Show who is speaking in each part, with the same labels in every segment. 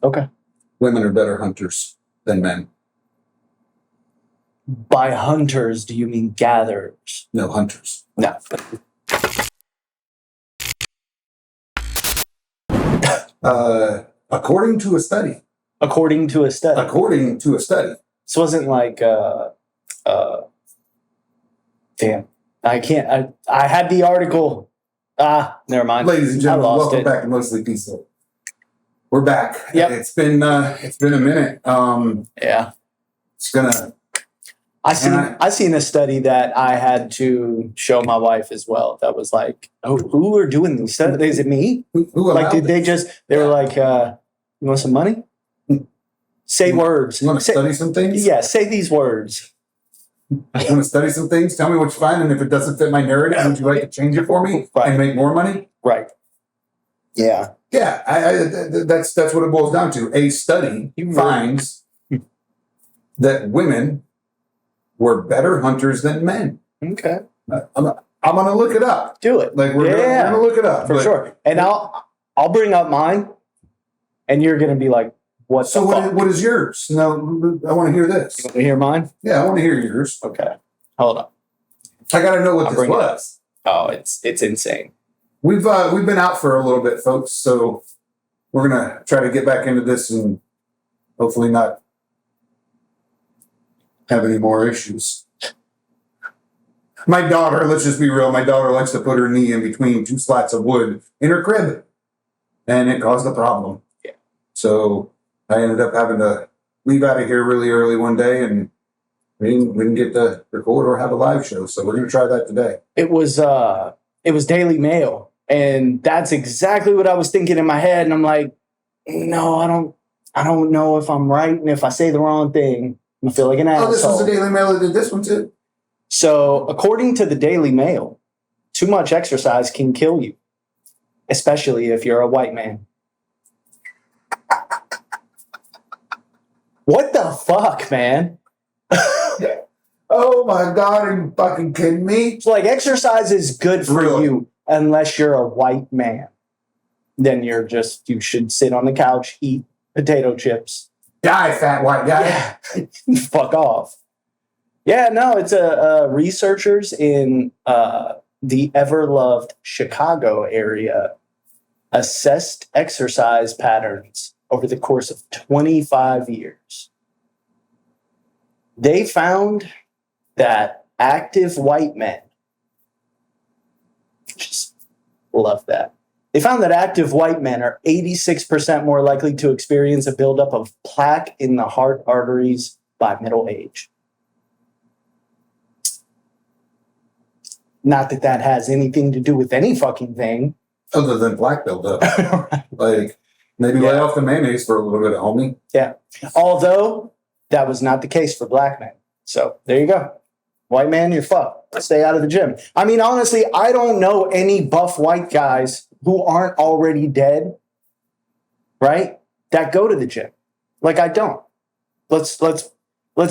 Speaker 1: Okay.
Speaker 2: Women are better hunters than men.
Speaker 1: By hunters, do you mean gatherers?
Speaker 2: No, hunters.
Speaker 1: No.
Speaker 2: According to a study.
Speaker 1: According to a study.
Speaker 2: According to a study.
Speaker 1: This wasn't like, damn. I can't, I had the article. Never mind.
Speaker 2: Ladies and gentlemen, welcome
Speaker 1: it.
Speaker 2: back to Mostly Peaceful. We're back.
Speaker 1: Yep.
Speaker 2: It's been a minute.
Speaker 1: Yeah.
Speaker 2: It's gonna.
Speaker 1: I seen a study that I had to show my wife as well. That was like, oh, who are doing these studies? Is it me?
Speaker 2: Who
Speaker 1: Like, did they just? They were like, you want some money? Say words.
Speaker 2: You want to study some things?
Speaker 1: Yeah, say these words.
Speaker 2: You want to study some things? Tell me what you find, and if it doesn't fit my narrative, would you like to change it for me and make more money?
Speaker 1: Right. Yeah.
Speaker 2: Yeah, that's what it boils down to. A study finds that women were better hunters than men.
Speaker 1: Okay.
Speaker 2: I'm gonna look it up.
Speaker 1: Do it.
Speaker 2: Like we're gonna look it up
Speaker 1: for sure. And I'll bring up mine, and you're gonna be like, "What?"
Speaker 2: So what is yours? No, I want to hear this.
Speaker 1: You want to hear mine?
Speaker 2: Yeah, I want to hear yours.
Speaker 1: Okay. Hold on.
Speaker 2: I got to know what this was.
Speaker 1: Oh, it's insane.
Speaker 2: We've been out for a little bit, folks, so we're gonna try to get back into this and hopefully not have any more issues. My daughter, let's just be real, my daughter likes to put her knee in between two slats of wood in her crib, and it caused a problem.
Speaker 1: Yeah. So
Speaker 2: I ended up having to leave out of here really early one day, and we didn't get to record or have a live show, so we're gonna try that today.
Speaker 1: It was Daily Mail. And that's exactly what I was thinking in my head. And I'm like, no, I don't know if I'm right. And if I say the wrong thing, I'm gonna feel like an asshole.
Speaker 2: Oh, this was the Daily Mail that did this one too?
Speaker 1: So according to the Daily Mail, too much exercise can kill you, especially if you're a white man. What the fuck, man?
Speaker 2: Oh my God, are you fucking kidding me?
Speaker 1: It's like exercise is good for you. Unless you're a white man, then you should sit on the couch, eat potato chips.
Speaker 2: Die, fat white guy.
Speaker 1: Yeah. Fuck off. Yeah, no, it's researchers in the ever-loved Chicago area assessed exercise patterns over the course of 25 years. They found that active white men, just love that. They found that active white men are 86% more likely to experience a buildup of plaque in the heart arteries by middle age. Not that that has anything to do with any fucking thing.
Speaker 2: Other than plaque buildup. Like, maybe lay off the mayonnaise for a little bit, homie.
Speaker 1: Yeah. Although, that was not the case for black men. So, there you go. White man, you're fucked. Stay out of the gym. I mean, honestly, I don't know any buff white guys who aren't already dead, right? That go to the gym. Like, I don't. Let's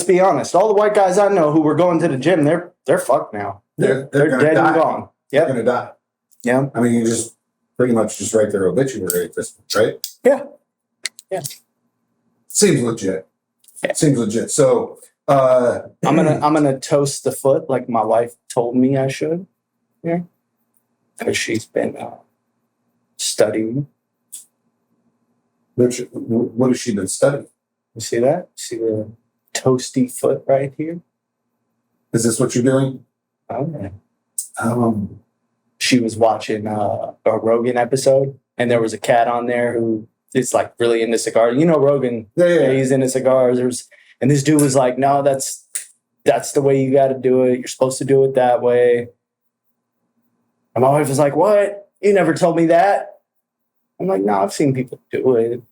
Speaker 1: be honest. All the white guys I know who were going to the gym, they're fucked now.
Speaker 2: They're
Speaker 1: dead
Speaker 2: die.
Speaker 1: and gone.
Speaker 2: They're gonna die.
Speaker 1: Yeah.
Speaker 2: I mean, you just pretty much just write their obituary at this point, right?
Speaker 1: Yeah. Yeah.
Speaker 2: Seems legit.
Speaker 1: Yeah.
Speaker 2: Seems legit. So
Speaker 1: I'm gonna toast the foot like my wife told me I should. Yeah, because she's been studying.
Speaker 2: What has she been studying?
Speaker 1: You see that? See the toasty foot right here?
Speaker 2: Is this what you're doing?
Speaker 1: Okay. She was watching a Rogan episode, and there was a cat on there who is like really into cigars. You know Rogan?
Speaker 2: Yeah.
Speaker 1: He's into cigars. And this dude was like, no, that's the way you got to do it. You're supposed to do it that way. And my wife was like, what? You never told me that. I'm like, no, I've seen people do it.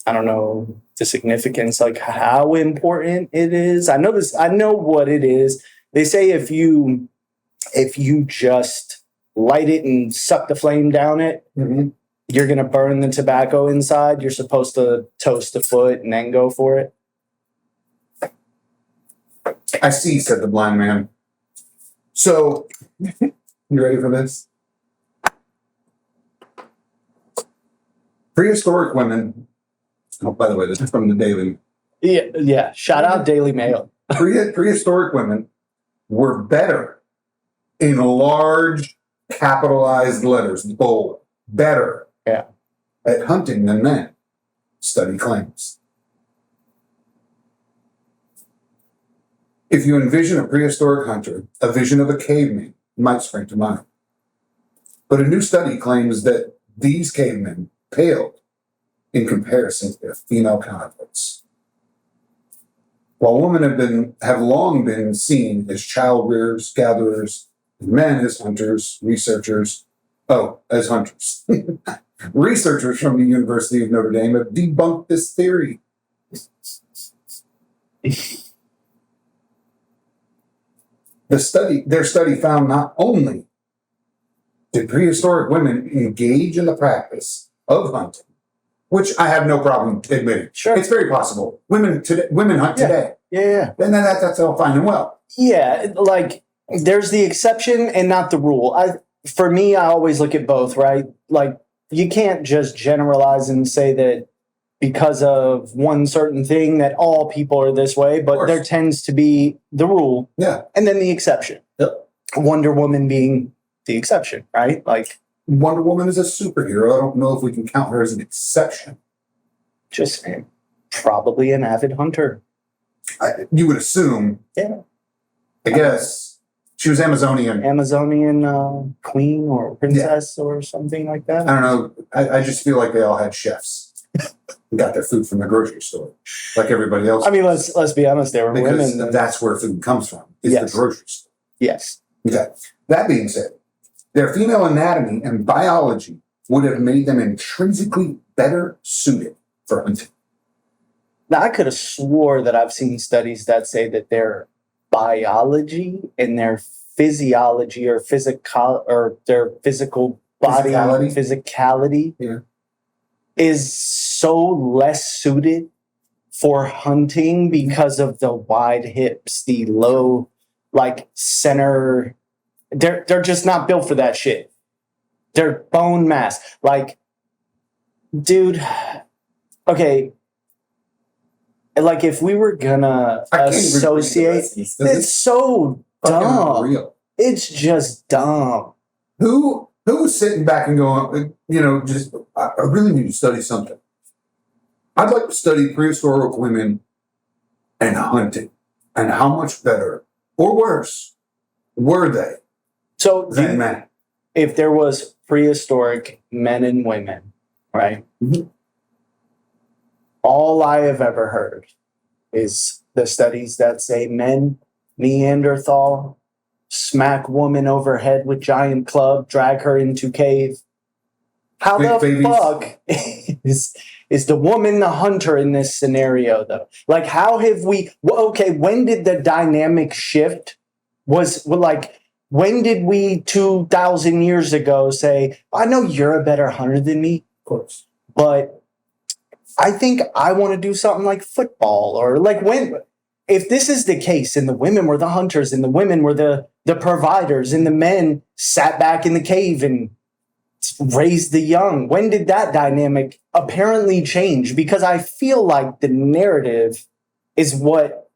Speaker 1: I don't know the significance, like how important it is. I know what it is. They say if you just light it and suck the flame down it, you're going to burn the tobacco inside. You're supposed to toast the foot and then go for it.
Speaker 2: I see, said the blind man. So, you ready for this? Prehistoric women Oh, by the way, this is from the Daily.
Speaker 1: Yeah. Shout out Daily Mail.
Speaker 2: Prehistoric women were better in large capitalized letters, bold, better
Speaker 1: Yeah.
Speaker 2: at hunting than men, study claims. If you envision a prehistoric hunter, a vision of a caveman might spring to mind. But a new study claims that these cavemen paled in comparison to their female counterparts. While women have long been seen as child rearers, gatherers, and men as hunters, researchers. Oh, as hunters. Researchers from the University of Notre Dame have debunked this theory. Their study found not only did prehistoric women engage in the practice of hunting, which I have no problem admitting.
Speaker 1: Sure.
Speaker 2: It's very possible. Women hunt today.
Speaker 1: Yeah.
Speaker 2: And then that's all fine and well.
Speaker 1: Yeah. Like there's the exception and not the rule. For me, I always look at both, right? Like you can't just generalize and say that because of one certain thing that all people are this way, but there tends to be the rule.
Speaker 2: Yeah.
Speaker 1: And then the exception.
Speaker 2: Yep.
Speaker 1: Wonder Woman being the exception, right? Like
Speaker 2: Wonder Woman is a superhero. I don't know if we can count her as an exception.
Speaker 1: just probably an avid hunter.
Speaker 2: You would assume.
Speaker 1: Yeah.
Speaker 2: I guess she was Amazonian.
Speaker 1: Amazonian queen or princess or something like that.
Speaker 2: I don't know. I just feel like they all had chefs. Got their food from the grocery store, like everybody else.
Speaker 1: I mean, let's be honest. There were
Speaker 2: because
Speaker 1: women.
Speaker 2: that's where food comes from. Is
Speaker 1: Yes.
Speaker 2: the grocery store.
Speaker 1: Yes.
Speaker 2: Okay. That being said, their female anatomy and biology would have made them intrinsically better suited for hunting.
Speaker 1: Now, I could have swore that I've seen studies that say that their biology and their physiology or their physical body physicality
Speaker 2: Yeah.
Speaker 1: is so less suited for hunting because of the wide hips, the low center. They're just not built for that shit. Their bone mass, dude. Okay. Like if we were gonna associate, it's so dumb.
Speaker 2: Unreal.
Speaker 1: It's just dumb.
Speaker 2: Who's sitting back and going, I really need to study something. I'd like to study prehistoric women and hunting, and how much better or worse were they than men?
Speaker 1: If there was prehistoric men and women, right?
Speaker 2: Mm-hmm.
Speaker 1: All I have ever heard is the studies that say men, Neanderthal, smack woman overhead with giant club, drag her into cave. How
Speaker 2: Big
Speaker 1: the
Speaker 2: babies.
Speaker 1: fuck is the woman the hunter in this scenario, though? Like, how have we? Okay, when did the dynamic shift? When did we 2,000 years ago say, I know you're a better hunter than me,
Speaker 2: Of course.
Speaker 1: but I think I want to do something like football or if this is the case and the women were the hunters and the women were the providers and the men sat back in the cave and raised the young, when did that dynamic apparently change? Because I feel like the narrative is what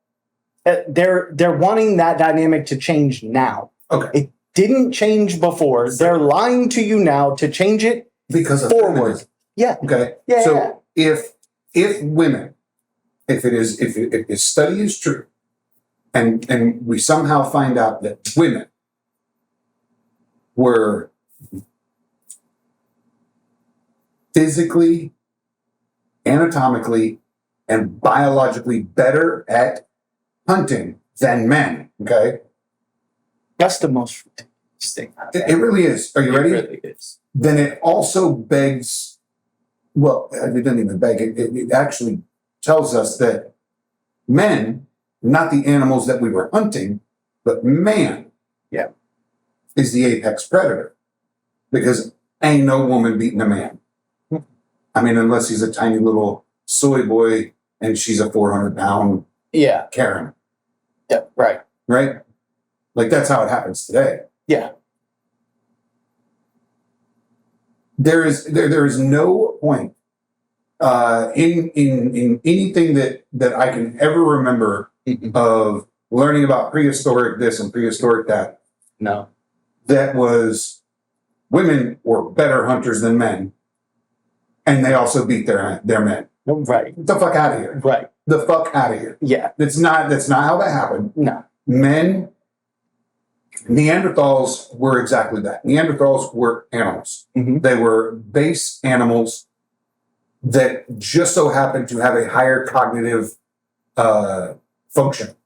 Speaker 1: they're wanting that dynamic to change now.
Speaker 2: Okay.
Speaker 1: It didn't change before. They're lying to you now to change it
Speaker 2: Because of
Speaker 1: forward.
Speaker 2: feminism.
Speaker 1: Yeah.
Speaker 2: Okay.
Speaker 1: Yeah.
Speaker 2: So if women, if this study is true, and we somehow find out that women were physically, anatomically, and biologically better at hunting than men, okay?
Speaker 1: That's the most ridiculous thing.
Speaker 2: It really is. Are you ready?
Speaker 1: It really is.
Speaker 2: Then it also begs, well, it doesn't even beg, it actually tells us that men, not the animals that we were hunting, but man is the apex predator. Because ain't no woman beating a man. I mean, unless he's a tiny little soy boy and she's a 400-pound
Speaker 1: Yeah.
Speaker 2: Karen.
Speaker 1: Yeah. Right.
Speaker 2: Right? Like, that's how it happens today.
Speaker 1: Yeah.
Speaker 2: There is no point in anything that I can ever remember of learning about prehistoric this and prehistoric that,
Speaker 1: No.
Speaker 2: that was women were better hunters than men, and they also beat their men.
Speaker 1: Right.
Speaker 2: Get the fuck out of here.
Speaker 1: Right.
Speaker 2: The fuck out of here.
Speaker 1: Yeah.
Speaker 2: That's not how that happened.
Speaker 1: No.
Speaker 2: Men, Neanderthals were exactly that. Neanderthals were animals.
Speaker 1: Mm-hmm.
Speaker 2: They were base animals that just so happened to have a higher cognitive function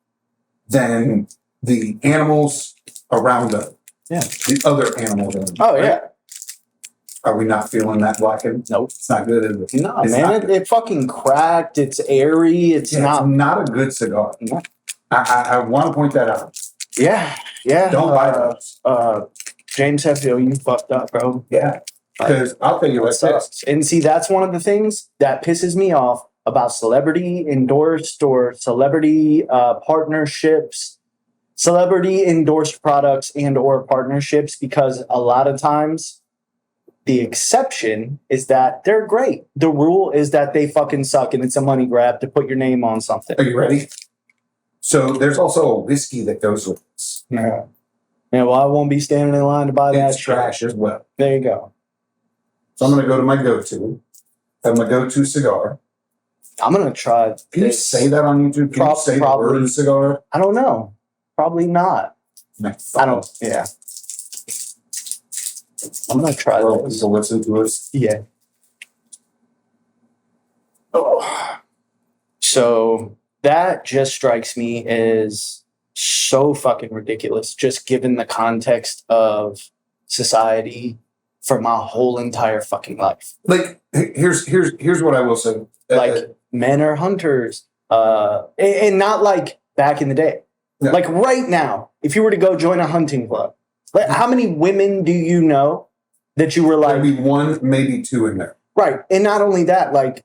Speaker 2: than the animals around them.
Speaker 1: Yeah.
Speaker 2: The other animals.
Speaker 1: Oh, yeah.
Speaker 2: Are we not feeling that blackened?
Speaker 1: Nope.
Speaker 2: It's not good, is it?
Speaker 1: No,
Speaker 2: It's
Speaker 1: man.
Speaker 2: not
Speaker 1: It fucking cracked. It's airy. It's
Speaker 2: Yeah, it's not a good cigar.
Speaker 1: No.
Speaker 2: I want to point that out.
Speaker 1: Yeah. Yeah.
Speaker 2: Don't buy those.
Speaker 1: James Hetfield, you fucked up, bro.
Speaker 2: Yeah. Because I'll tell you what
Speaker 1: Sucks. And see, that's one of the things that pisses me off about celebrity endorsed or celebrity partnerships, celebrity endorsed products and or partnerships, because a lot of times the exception is that they're great. The rule is that they fucking suck and it's a money grab to put your name on something.
Speaker 2: Are you ready? So there's also a whiskey that goes with this.
Speaker 1: Yeah. Yeah, well, I won't be standing in line to buy that
Speaker 2: It's trash as well.
Speaker 1: There you go.
Speaker 2: So I'm going to go to my go-to. Have my go-to cigar.
Speaker 1: I'm gonna try.
Speaker 2: Can you say that on YouTube? Can you say the word cigar?
Speaker 1: I don't know. Probably not.
Speaker 2: No.
Speaker 1: I don't. Yeah. I'm gonna try this.
Speaker 2: To listen to us.
Speaker 1: Yeah. Oh. So that just strikes me as so fucking ridiculous, just given the context of society for my whole entire fucking life.
Speaker 2: Like, here's what I will say.
Speaker 1: Like, men are hunters, and not like back in the day.
Speaker 2: Yeah.
Speaker 1: Like right now, if you were to go join a hunting club, like how many women do you know that you were like,
Speaker 2: maybe one, maybe two in there.
Speaker 1: right? And not only that, like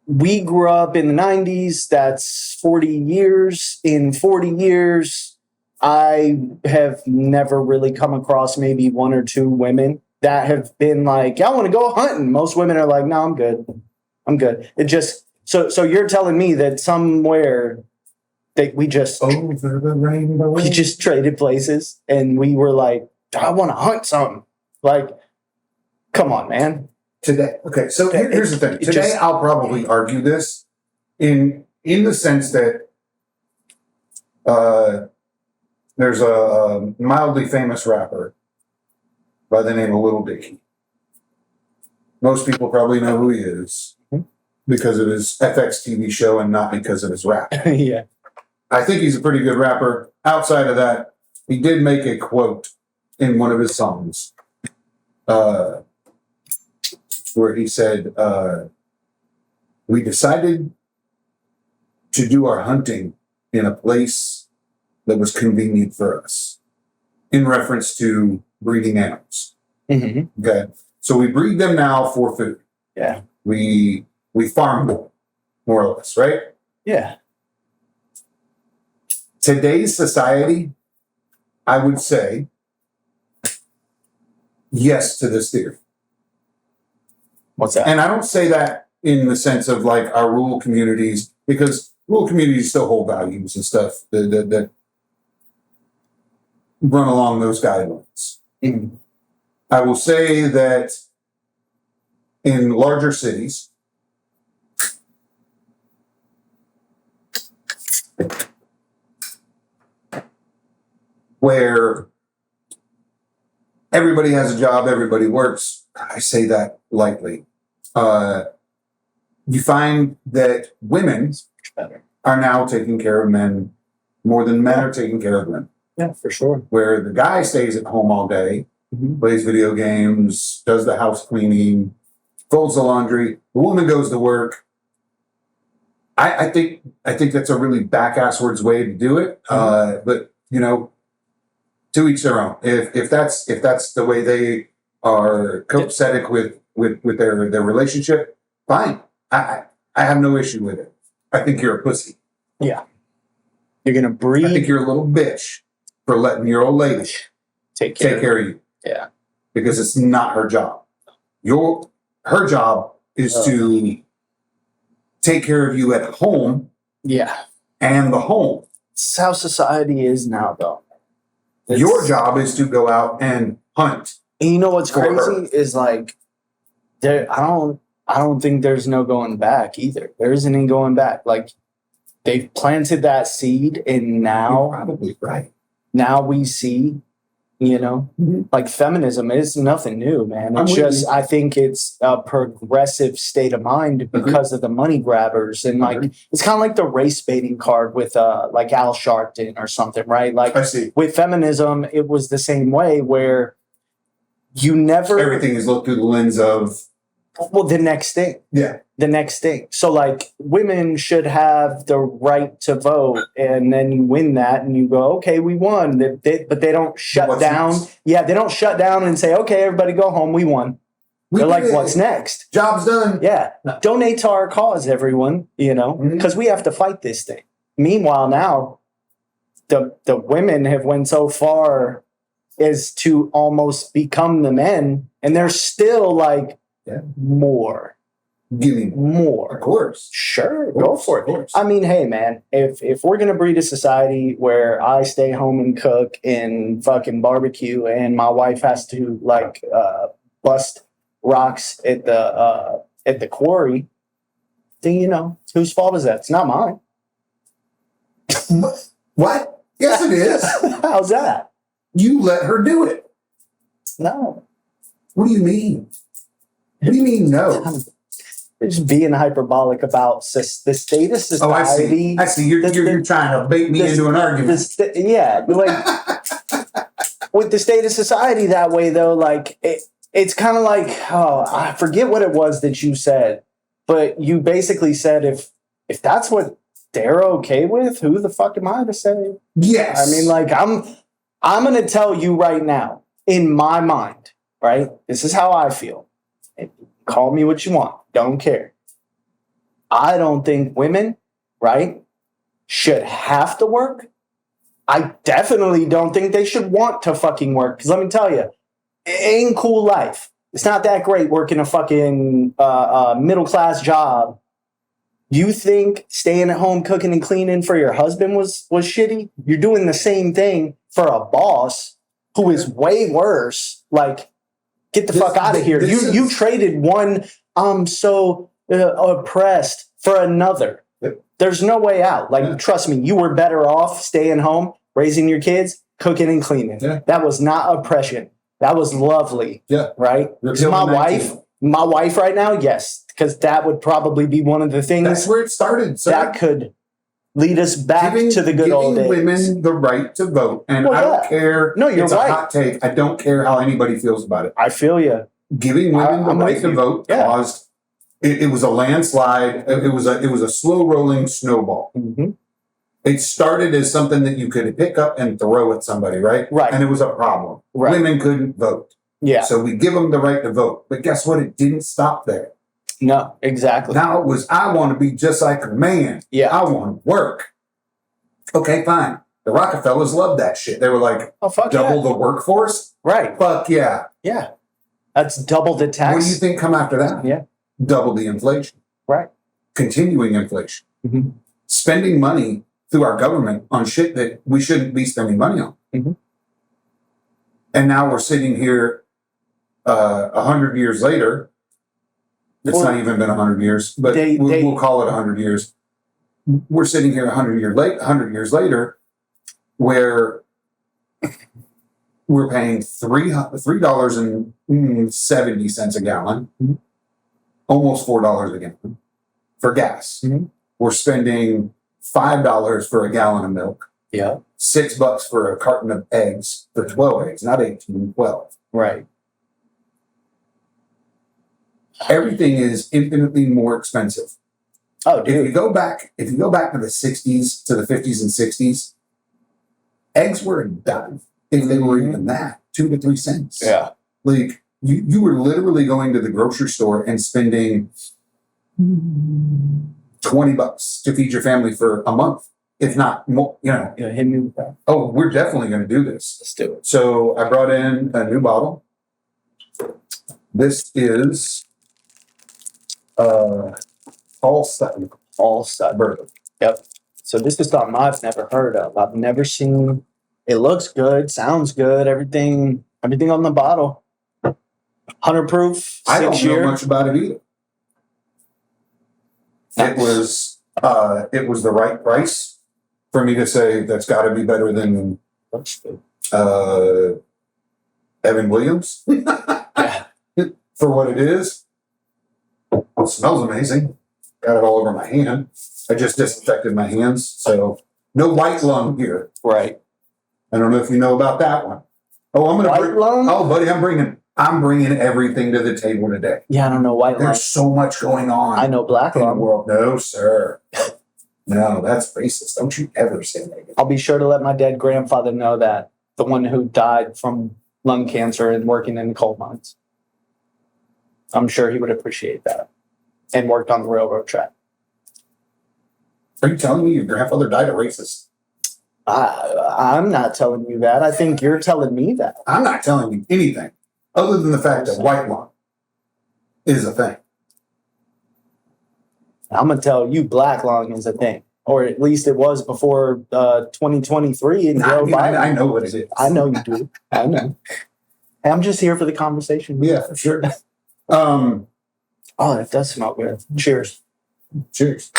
Speaker 1: we grew up in the 90s. That's 40 years. In 40 years, I have never really come across maybe one or two women that have been like, I want to go hunting. Most women are like, no, I'm good. I'm good. It just, so you're telling me that somewhere that we just
Speaker 2: Over the rainbow.
Speaker 1: we just traded places and we were like, I want to hunt something. Like, come on, man.
Speaker 2: Today, okay, so here's the thing.
Speaker 1: It
Speaker 2: Today,
Speaker 1: just-
Speaker 2: I'll probably argue this in the sense that there's a mildly famous rapper by the name of Lil Dicky. Most people probably know who he is because of his FX TV show and not because of his rap.
Speaker 1: Yeah.
Speaker 2: I think he's a pretty good rapper. Outside of that, he did make a quote in one of his songs where he said, we decided to do our hunting in a place that was convenient for us, in reference to breeding animals.
Speaker 1: Mm-hmm.
Speaker 2: Okay. So we breed them now for food.
Speaker 1: Yeah.
Speaker 2: We farm them, more or less, right?
Speaker 1: Yeah.
Speaker 2: Today's society, I would say yes to this theory.
Speaker 1: What's that?
Speaker 2: And I don't say that in the sense of like our rural communities, because rural communities still hold values and stuff that run along those guidelines.
Speaker 1: Mhm.
Speaker 2: I will say that in larger cities, where everybody has a job, everybody works, I say that lightly. You find that women
Speaker 1: Better.
Speaker 2: are now taking care of men more than men are taking care of women.
Speaker 1: Yeah, for sure.
Speaker 2: Where the guy stays at home all day,
Speaker 1: Mhm.
Speaker 2: plays video games, does the house cleaning, folds the laundry. The woman goes to work. I think that's a really back-asswards way to do it. But you know, to each their own. If that's the way they are copacetic with their relationship, fine. I have no issue with it. I think you're a pussy.
Speaker 1: You're gonna
Speaker 2: I think
Speaker 1: breed,
Speaker 2: you're a little bitch for letting your old lady
Speaker 1: take
Speaker 2: take care of you.
Speaker 1: Yeah.
Speaker 2: Because it's not her job. Her job is to take care of you at home
Speaker 1: Yeah.
Speaker 2: and the home.
Speaker 1: It's how society is now, though.
Speaker 2: Your job is to go out and hunt.
Speaker 1: And you know what's
Speaker 2: For her.
Speaker 1: crazy is like, I don't think there's no going back either. There isn't any going back. Like, they've planted that seed, and
Speaker 2: You're
Speaker 1: now
Speaker 2: probably right.
Speaker 1: we see, like feminism is nothing new, man.
Speaker 2: I'm
Speaker 1: It's
Speaker 2: with
Speaker 1: just
Speaker 2: you.
Speaker 1: I think it's a progressive state of mind because of the money grabbers, and like it's kind of like the race baiting card with like Al Sharpton or something, right? Like
Speaker 2: I see.
Speaker 1: with feminism, it was the same way where you never
Speaker 2: Everything is looked through the lens of
Speaker 1: the next thing.
Speaker 2: yeah.
Speaker 1: The next thing. So like women should have the right to vote, and then you win that and you go, okay, we won. But they don't shut
Speaker 2: what's
Speaker 1: down.
Speaker 2: next?
Speaker 1: Yeah, they don't shut down and say, okay, everybody go home, we won.
Speaker 2: We
Speaker 1: They're like,
Speaker 2: did it.
Speaker 1: what's next?
Speaker 2: Job's done.
Speaker 1: Yeah.
Speaker 2: No.
Speaker 1: Donate to our cause, everyone, because we have to fight this thing. Meanwhile, now the women have went so far as to almost become the men, and they're still like
Speaker 2: Yeah.
Speaker 1: more.
Speaker 2: Give me
Speaker 1: More.
Speaker 2: Of course.
Speaker 1: Sure,
Speaker 2: Of
Speaker 1: go
Speaker 2: course,
Speaker 1: for
Speaker 2: of
Speaker 1: it.
Speaker 2: course.
Speaker 1: I mean, hey, man, if we're gonna breed a society where I stay home and cook and fucking barbecue, and my wife has to like bust rocks at the quarry, then whose fault is that? It's not mine.
Speaker 2: What? Yes, it is.
Speaker 1: How's that?
Speaker 2: You let her do it.
Speaker 1: No,
Speaker 2: What do you mean? What do you mean no?
Speaker 1: just being hyperbolic about the state of
Speaker 2: Oh, I
Speaker 1: society.
Speaker 2: see. I see. You're trying to bait me into an argument.
Speaker 1: With the state of society that way, though, like it's kind of like, I forget what it was that you said, but you basically said if that's what they're okay with, who the fuck am I to say?
Speaker 2: Yes.
Speaker 1: I mean, like I'm gonna tell you right now, in my mind, right? This is how I feel. Call me what you want. Don't care. I don't think women, right, should have to work. I definitely don't think they should want to fucking work. Because let me tell you, it ain't cool life. It's not that great working a fucking middle class job. You think staying at home cooking and cleaning for your husband was shitty? You're doing the same thing for a boss who is way worse. Like, get the fuck out of here. You traded one so oppressed for another.
Speaker 2: Yep.
Speaker 1: There's no way out. Like,
Speaker 2: Yeah.
Speaker 1: trust me, you were better off staying home, raising your kids, cooking and cleaning.
Speaker 2: Yeah.
Speaker 1: That was not oppression. That was lovely.
Speaker 2: Yeah.
Speaker 1: Right?
Speaker 2: You're
Speaker 1: So
Speaker 2: killing that too.
Speaker 1: my wife right now, yes, because that would probably be one of the
Speaker 2: That's
Speaker 1: things
Speaker 2: where it started. So
Speaker 1: that could lead us back to the good old days.
Speaker 2: Giving women the right to vote, and
Speaker 1: Well,
Speaker 2: I don't
Speaker 1: yeah.
Speaker 2: care.
Speaker 1: No, you're
Speaker 2: it's
Speaker 1: right.
Speaker 2: a hot take. I don't care how anybody feels about it.
Speaker 1: I feel you.
Speaker 2: Giving women the
Speaker 1: I'm
Speaker 2: right
Speaker 1: with
Speaker 2: to
Speaker 1: you.
Speaker 2: vote
Speaker 1: Yeah.
Speaker 2: caused. It was a landslide. It was a slow rolling snowball.
Speaker 1: Mm-hmm.
Speaker 2: It started as something that you could pick up and throw at somebody, right?
Speaker 1: Right.
Speaker 2: And it was a problem.
Speaker 1: Right.
Speaker 2: Women couldn't vote.
Speaker 1: Yeah.
Speaker 2: So we give them the right to vote. But guess what? It didn't stop there.
Speaker 1: No, exactly.
Speaker 2: Now it was, I want to be just like a man.
Speaker 1: Yeah.
Speaker 2: I want to work. Okay, fine. The Rockefellers loved that shit. They were like,
Speaker 1: Oh, fuck
Speaker 2: double
Speaker 1: yeah.
Speaker 2: the workforce?
Speaker 1: Right.
Speaker 2: Fuck yeah.
Speaker 1: Yeah. That's double the
Speaker 2: What
Speaker 1: tax.
Speaker 2: do you think come after that?
Speaker 1: Yeah.
Speaker 2: Double the inflation.
Speaker 1: Right.
Speaker 2: Continuing inflation.
Speaker 1: Mm-hmm.
Speaker 2: Spending money through our government on shit that we shouldn't be spending money on.
Speaker 1: Mm-hmm.
Speaker 2: And now we're sitting here 100 years later. It's
Speaker 1: Well,
Speaker 2: not even been 100 years, but
Speaker 1: they-
Speaker 2: we'll call it 100 years. We're sitting here 100 years later, where we're paying $3.70 a gallon,
Speaker 1: Mhm.
Speaker 2: almost $4 a gallon for gas.
Speaker 1: Mhm.
Speaker 2: We're spending $5 for a gallon of milk,
Speaker 1: Yeah.
Speaker 2: $6 for a carton of eggs for 12 eggs, not 18, 12.
Speaker 1: Right.
Speaker 2: Everything is infinitely more expensive.
Speaker 1: Oh,
Speaker 2: If you
Speaker 1: dude.
Speaker 2: go back to the 60s, to the 50s and 60s, eggs were a dime. If they were
Speaker 1: Mhm.
Speaker 2: even that, 2 to 3 cents.
Speaker 1: Yeah.
Speaker 2: Like you were literally going to the grocery store and spending $20 to feed your family for a month, if not more.
Speaker 1: Yeah. Hit me with that.
Speaker 2: Oh, we're definitely going to do this.
Speaker 1: Let's do it.
Speaker 2: So I brought in a new bottle. This is Paul Sutton.
Speaker 1: All Sutton.
Speaker 2: Burger.
Speaker 1: Yep. So this is something I've never heard of. I've never seen. It looks good, sounds good, everything on the bottle. 100 proof,
Speaker 2: I don't
Speaker 1: 6
Speaker 2: know
Speaker 1: year.
Speaker 2: much about it either. It was the right price for me to say that's got to be better than
Speaker 1: Looks good.
Speaker 2: Evan Williams
Speaker 1: Yeah.
Speaker 2: for what it is. It smells amazing. Got it all over my hand. I just disinfected my hands, so no white lung here.
Speaker 1: Right.
Speaker 2: I don't know if you know about that one. Oh, I'm gonna
Speaker 1: White
Speaker 2: bring,
Speaker 1: lung?
Speaker 2: oh, buddy, I'm bringing everything to the table today.
Speaker 1: Yeah, I don't know white lung.
Speaker 2: There's so much going on.
Speaker 1: I know black
Speaker 2: in the
Speaker 1: lung.
Speaker 2: world. No, sir. No, that's racist. Don't you ever say that.
Speaker 1: I'll be sure to let my dead grandfather know that. The one who died from lung cancer and working in coal mines. I'm sure he would appreciate that. And worked on the railroad track.
Speaker 2: Are you telling me your grandfather died a racist?
Speaker 1: I'm not telling you that. I think you're telling me that.
Speaker 2: I'm not telling you anything other than the fact that white lung is a thing.
Speaker 1: I'm going to tell you black lung is a thing. Or at least it was before 2023 and Joe Biden.
Speaker 2: I know what it is.
Speaker 1: I know you do. I know. I'm just here for the conversation.
Speaker 2: Yeah, for sure.
Speaker 1: Oh, that does smell good. Cheers.
Speaker 2: Cheers.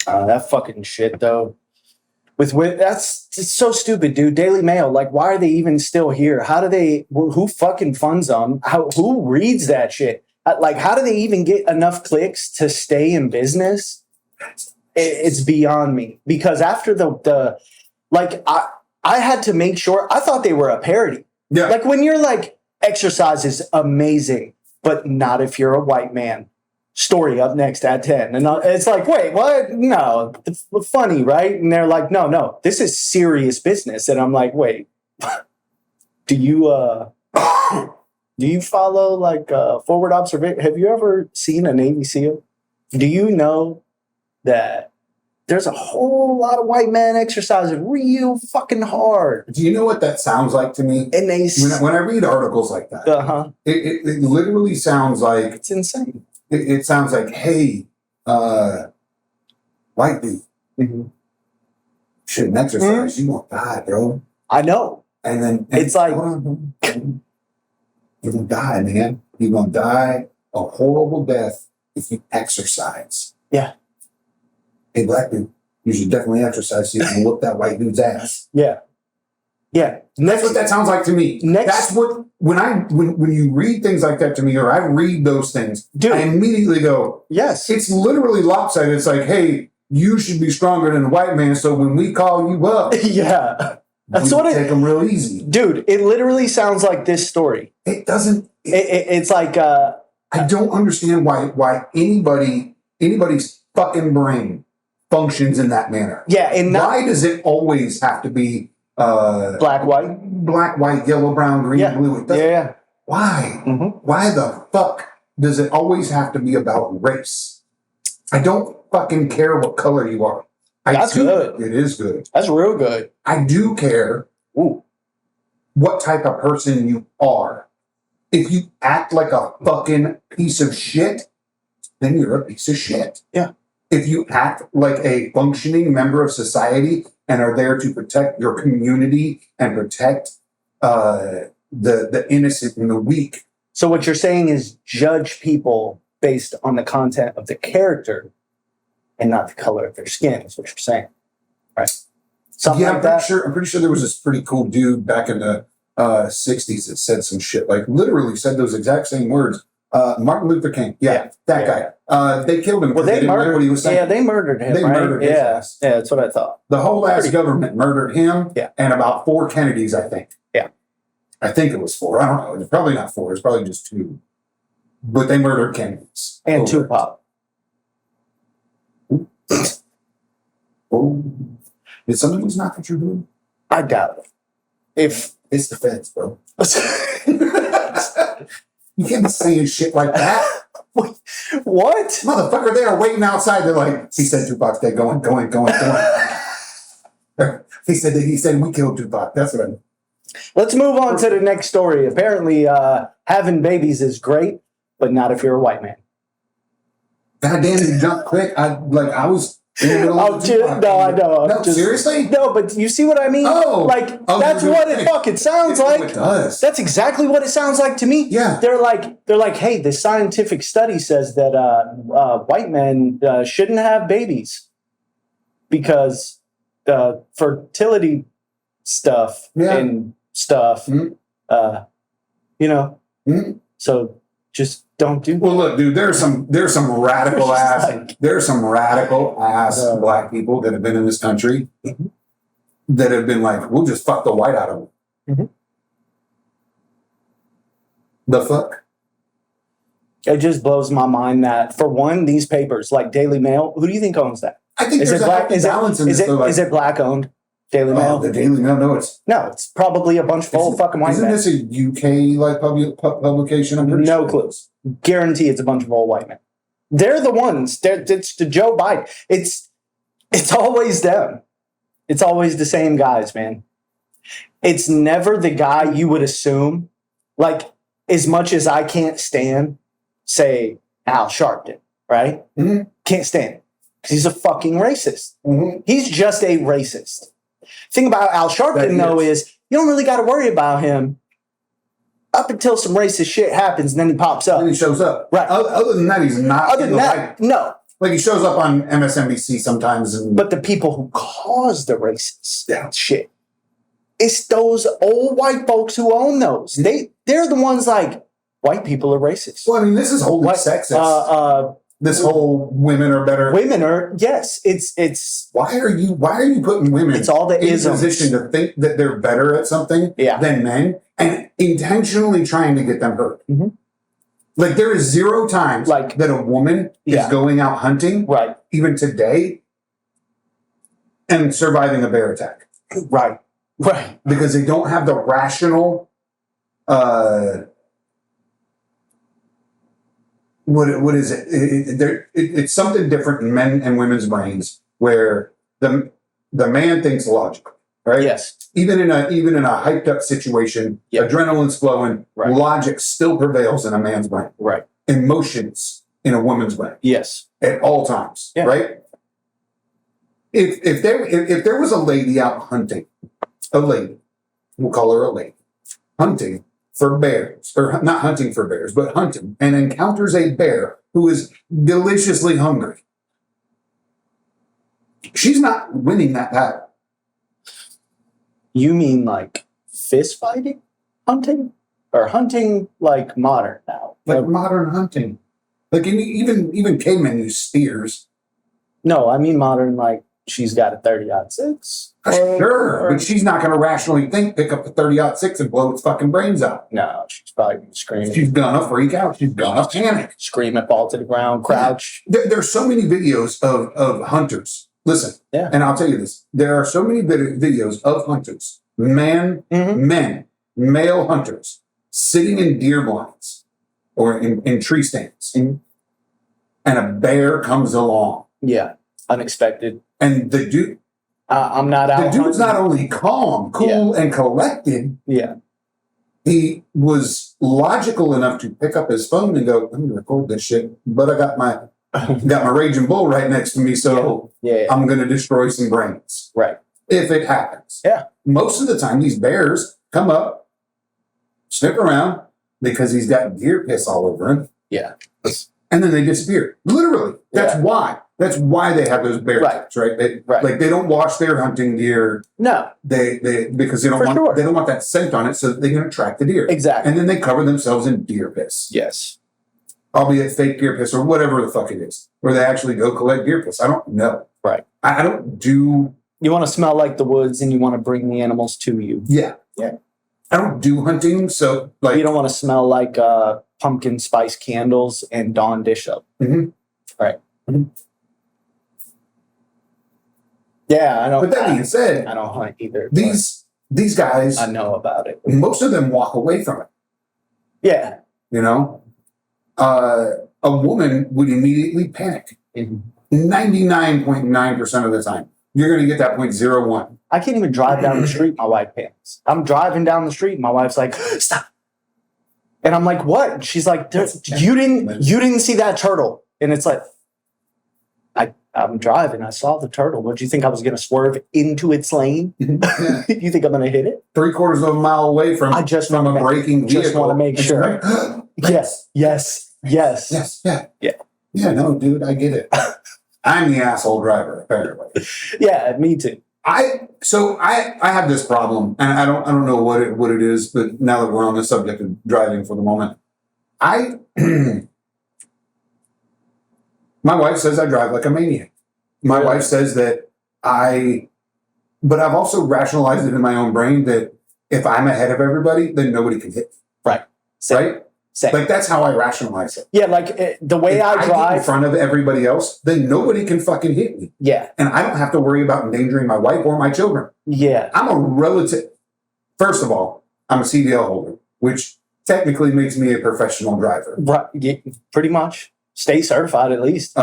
Speaker 1: That fucking shit, though. It's so stupid, dude. Daily Mail, like, why are they even still here? Who fucking funds them? Who reads that shit? Like, how do they even get enough clicks to stay in business? It's beyond me. Because after I had to make sure, I thought they were a parody.
Speaker 2: Yeah.
Speaker 1: Like, when you're like, exercise is amazing, but not if you're a white man. Story up next at 10. And it's like, wait, what? No, it's funny, right? And they're like, no, this is serious business. And I'm like, wait, do you follow like forward observation? Have you ever seen a Navy SEAL? Do you know that there's a whole lot of white men exercising real fucking hard?
Speaker 2: Do you know what that sounds like to me?
Speaker 1: And they,
Speaker 2: When I read articles like that, it literally sounds like
Speaker 1: it's insane.
Speaker 2: it sounds like, hey, white dude, shouldn't exercise. You won't die, bro.
Speaker 1: I know.
Speaker 2: And
Speaker 1: It's like-
Speaker 2: hold on, you're gonna die, man. You're gonna die a horrible death if you exercise.
Speaker 1: Yeah.
Speaker 2: Hey, black dude, you should definitely exercise so you can whoop that white dude's ass.
Speaker 1: Yeah.
Speaker 2: That's what that sounds like to me. That's what when you read things like that to me, or I read those things,
Speaker 1: Dude.
Speaker 2: I immediately go,
Speaker 1: Yes.
Speaker 2: it's literally lopsided. It's like, hey, you should be stronger than a white man, so when we call you up,
Speaker 1: Yeah. That's
Speaker 2: we
Speaker 1: what
Speaker 2: take them real easy.
Speaker 1: Dude, it literally sounds like this story.
Speaker 2: It doesn't.
Speaker 1: It's like
Speaker 2: I don't understand why anybody's fucking brain functions in that manner.
Speaker 1: yeah, and not
Speaker 2: Why does it always have to be
Speaker 1: black, white.
Speaker 2: black, white, yellow, brown, green,
Speaker 1: Yeah.
Speaker 2: blue? It doesn't-
Speaker 1: Yeah.
Speaker 2: Why?
Speaker 1: Mm-hmm.
Speaker 2: Why the fuck does it always have to be about race? I don't fucking care what color you are.
Speaker 1: That's good.
Speaker 2: It is good.
Speaker 1: That's real good.
Speaker 2: I do care
Speaker 1: Ooh.
Speaker 2: what type of person you are. If you act like a fucking piece of shit, then you're a piece of shit.
Speaker 1: Yeah.
Speaker 2: If you act like a functioning member of society and are there to protect your community and protect the innocent and the weak.
Speaker 1: So what you're saying is judge people based on the content of the character and not the color of their skin, is what you're saying. Right? Something
Speaker 2: Yeah,
Speaker 1: like that.
Speaker 2: I'm pretty sure there was this pretty cool dude back in the 60s that said some shit, like literally said those exact same words. Martin Luther King. Yeah. That guy. They killed him.
Speaker 1: Well,
Speaker 2: because
Speaker 1: they
Speaker 2: didn't know what he was saying.
Speaker 1: Yeah, they murdered him,
Speaker 2: They
Speaker 1: right?
Speaker 2: murdered his ass.
Speaker 1: Yeah, that's what I thought.
Speaker 2: The whole ass government murdered him
Speaker 1: Yeah.
Speaker 2: and about 4 Kennedys, I think.
Speaker 1: Yeah.
Speaker 2: I think it was 4. I don't know. It's probably not 4. It's probably just 2. But they murdered Kennedys.
Speaker 1: And
Speaker 2: over it.
Speaker 1: Tupac.
Speaker 2: Oh. Did somebody just knock at your door?
Speaker 1: I doubt it. If
Speaker 2: It's the feds, bro. You can't be saying shit like that.
Speaker 1: what?
Speaker 2: Motherfucker, they are waiting outside. They're like, he said Tupac's dead. Going. he said we killed Tupac. That's what I mean.
Speaker 1: Let's move on to the next story. Apparently, having babies is great, but not if you're a white man.
Speaker 2: goddamn, you jump quick. I was in the middle of the Tupac.
Speaker 1: No, I know.
Speaker 2: No, seriously?
Speaker 1: No, but you see what I mean?
Speaker 2: Oh.
Speaker 1: That's what it fucking sounds like.
Speaker 2: It does.
Speaker 1: That's exactly what it sounds like to me.
Speaker 2: Yeah.
Speaker 1: They're like, hey, the scientific study says that white men shouldn't have babies because fertility stuff and stuff, so just don't do that.
Speaker 2: Well, look, dude, there's some radical ass black people that have been in this country that have been like, we'll just fuck the white out of them. The fuck?
Speaker 1: It just blows my mind that, for one, these papers like Daily Mail, who do you think owns that?
Speaker 2: I think there's a balance in this.
Speaker 1: Is it black owned? Daily Mail?
Speaker 2: The Daily Mail? No,
Speaker 1: it's probably a bunch of old fucking white men.
Speaker 2: Isn't this a UK publication? I'm pretty
Speaker 1: no
Speaker 2: sure.
Speaker 1: clues. Guarantee it's a bunch of old white men. They're the ones. It's the Joe Biden. It's always them. It's always the same guys, man. It's never the guy you would assume. Like, as much as I can't stand, say, Al Sharpton, right?
Speaker 2: Mm-hmm.
Speaker 1: Can't stand him because he's a fucking racist.
Speaker 2: Mm-hmm.
Speaker 1: He's just a racist. Thing about Al Sharpton, though, is you don't really got to worry about him up until some racist shit happens, and then he pops up.
Speaker 2: And he shows up.
Speaker 1: Right.
Speaker 2: Other than that, he's not.
Speaker 1: Other than that, no.
Speaker 2: Like, he shows up on MSNBC sometimes.
Speaker 1: But the people who cause the racist shit, it's those old white folks who own those. They're the ones like, white people are racist.
Speaker 2: Well, I mean, this is wholly sexist. This whole women are better.
Speaker 1: Women are, yes. It's
Speaker 2: why are you putting women
Speaker 1: it's all the
Speaker 2: in a
Speaker 1: isms.
Speaker 2: position to think that they're better at something than men and intentionally trying to get them hurt?
Speaker 1: Mm-hmm.
Speaker 2: Like, there is zero times that a woman is going out hunting,
Speaker 1: right,
Speaker 2: even today, and surviving a bear attack.
Speaker 1: Right.
Speaker 2: Because they don't have the rational what is it? It's something different in men and women's brains where the man thinks logically, right?
Speaker 1: Yes.
Speaker 2: Even in a hyped up situation, adrenaline's flowing, logic still prevails in a man's brain.
Speaker 1: Right.
Speaker 2: Emotions in a woman's brain.
Speaker 1: Yes.
Speaker 2: At all times. Yeah. Right? If there was a lady out hunting, we'll call her a lady, hunting for bears, or not hunting for bears, but hunting, and encounters a bear who is deliciously hungry, she's not winning that battle.
Speaker 1: You mean like fist fighting hunting? Or hunting like modern now?
Speaker 2: Like modern hunting. Like even cavemen use spears.
Speaker 1: No, I mean modern, like she's got a 30-06.
Speaker 2: Sure, but she's not going to rationally pick up a 30-06 and blow its fucking brains out.
Speaker 1: No, she's probably going to scream.
Speaker 2: She's going to freak out. She's going to panic.
Speaker 1: Scream and fall to the ground, crouch.
Speaker 2: There's so many videos of hunters. Listen, and I'll tell you this. There are so many videos of hunters, men, male hunters, sitting in deer blinds or in tree stands. Mm-hmm. And a bear comes along.
Speaker 1: Yeah, unexpected.
Speaker 2: And the dude...
Speaker 1: I'm not out.
Speaker 2: The dude's not only calm, cool, and collected.
Speaker 1: Yeah.
Speaker 2: He was logical enough to pick up his phone and go, I'm going to record this shit, but I got my raging bull right next to me, so I'm going to destroy some brains.
Speaker 1: Right.
Speaker 2: If it happens.
Speaker 1: Yeah.
Speaker 2: Most of the time, these bears come up, sniff around, because he's got deer piss all over him.
Speaker 1: Yeah.
Speaker 2: And then they disappear. Literally. That's why. That's why they have those bear attacks, right? Like, they don't wash their hunting gear.
Speaker 1: No.
Speaker 2: Because they don't want that scent on it, so that they can attract the deer.
Speaker 1: Exactly.
Speaker 2: And then they cover themselves in deer piss.
Speaker 1: Yes.
Speaker 2: Albeit fake deer piss or whatever the fuck it is. Where they actually go collect deer piss. I don't know.
Speaker 1: Right.
Speaker 2: I don't do...
Speaker 1: You want to smell like the woods and you want to bring the animals to you.
Speaker 2: Yeah.
Speaker 1: Yeah.
Speaker 2: I don't do hunting, so like...
Speaker 1: You don't want to smell like pumpkin spice candles and Dawn dish up.
Speaker 2: Mm-hmm.
Speaker 1: Right. Mm-hmm. Yeah, I don't...
Speaker 2: But that being said...
Speaker 1: I don't hunt either.
Speaker 2: These guys...
Speaker 1: I know about it.
Speaker 2: Most of them walk away from it.
Speaker 1: Yeah.
Speaker 2: You know? A woman would immediately panic. 99.9% of the time. You're going to get that 0.01.
Speaker 1: I can't even drive down the street. My wife panics. I'm driving down the street. My wife's like, stop. And I'm like, what? She's like, you didn't see that turtle. And it's like, I'm driving. I saw the turtle. What do you think I was going to swerve into its lane?
Speaker 2: Yeah.
Speaker 1: You think I'm going to hit it?
Speaker 2: 3/4 of a mile away from
Speaker 1: I just
Speaker 2: from a
Speaker 1: wanna make-
Speaker 2: braking vehicle.
Speaker 1: just wanna make
Speaker 2: And
Speaker 1: sure.
Speaker 2: she's like,
Speaker 1: Yes.
Speaker 2: yes, yeah.
Speaker 1: Yeah.
Speaker 2: Yeah, no, dude, I get it. I'm the asshole driver, apparently.
Speaker 1: Yeah, me too.
Speaker 2: I have this problem, and I don't know what it is, but now that we're on the subject of driving for the moment, my wife says I drive like a maniac. My
Speaker 1: Really?
Speaker 2: wife says that but I've also rationalized it in my own brain that if I'm ahead of everybody, then nobody can hit me.
Speaker 1: Same.
Speaker 2: Right?
Speaker 1: Same.
Speaker 2: Like that's how I rationalize it.
Speaker 1: Yeah, like the way
Speaker 2: If
Speaker 1: I
Speaker 2: get in
Speaker 1: drive.
Speaker 2: front of everybody else, then nobody can fucking hit me.
Speaker 1: Yeah,
Speaker 2: And I don't have to worry about endangering my wife or my children.
Speaker 1: yeah.
Speaker 2: I'm a relative. First of all, I'm a CDL holder, which technically makes me a professional driver.
Speaker 1: Right, yeah, pretty much. Stay certified at least.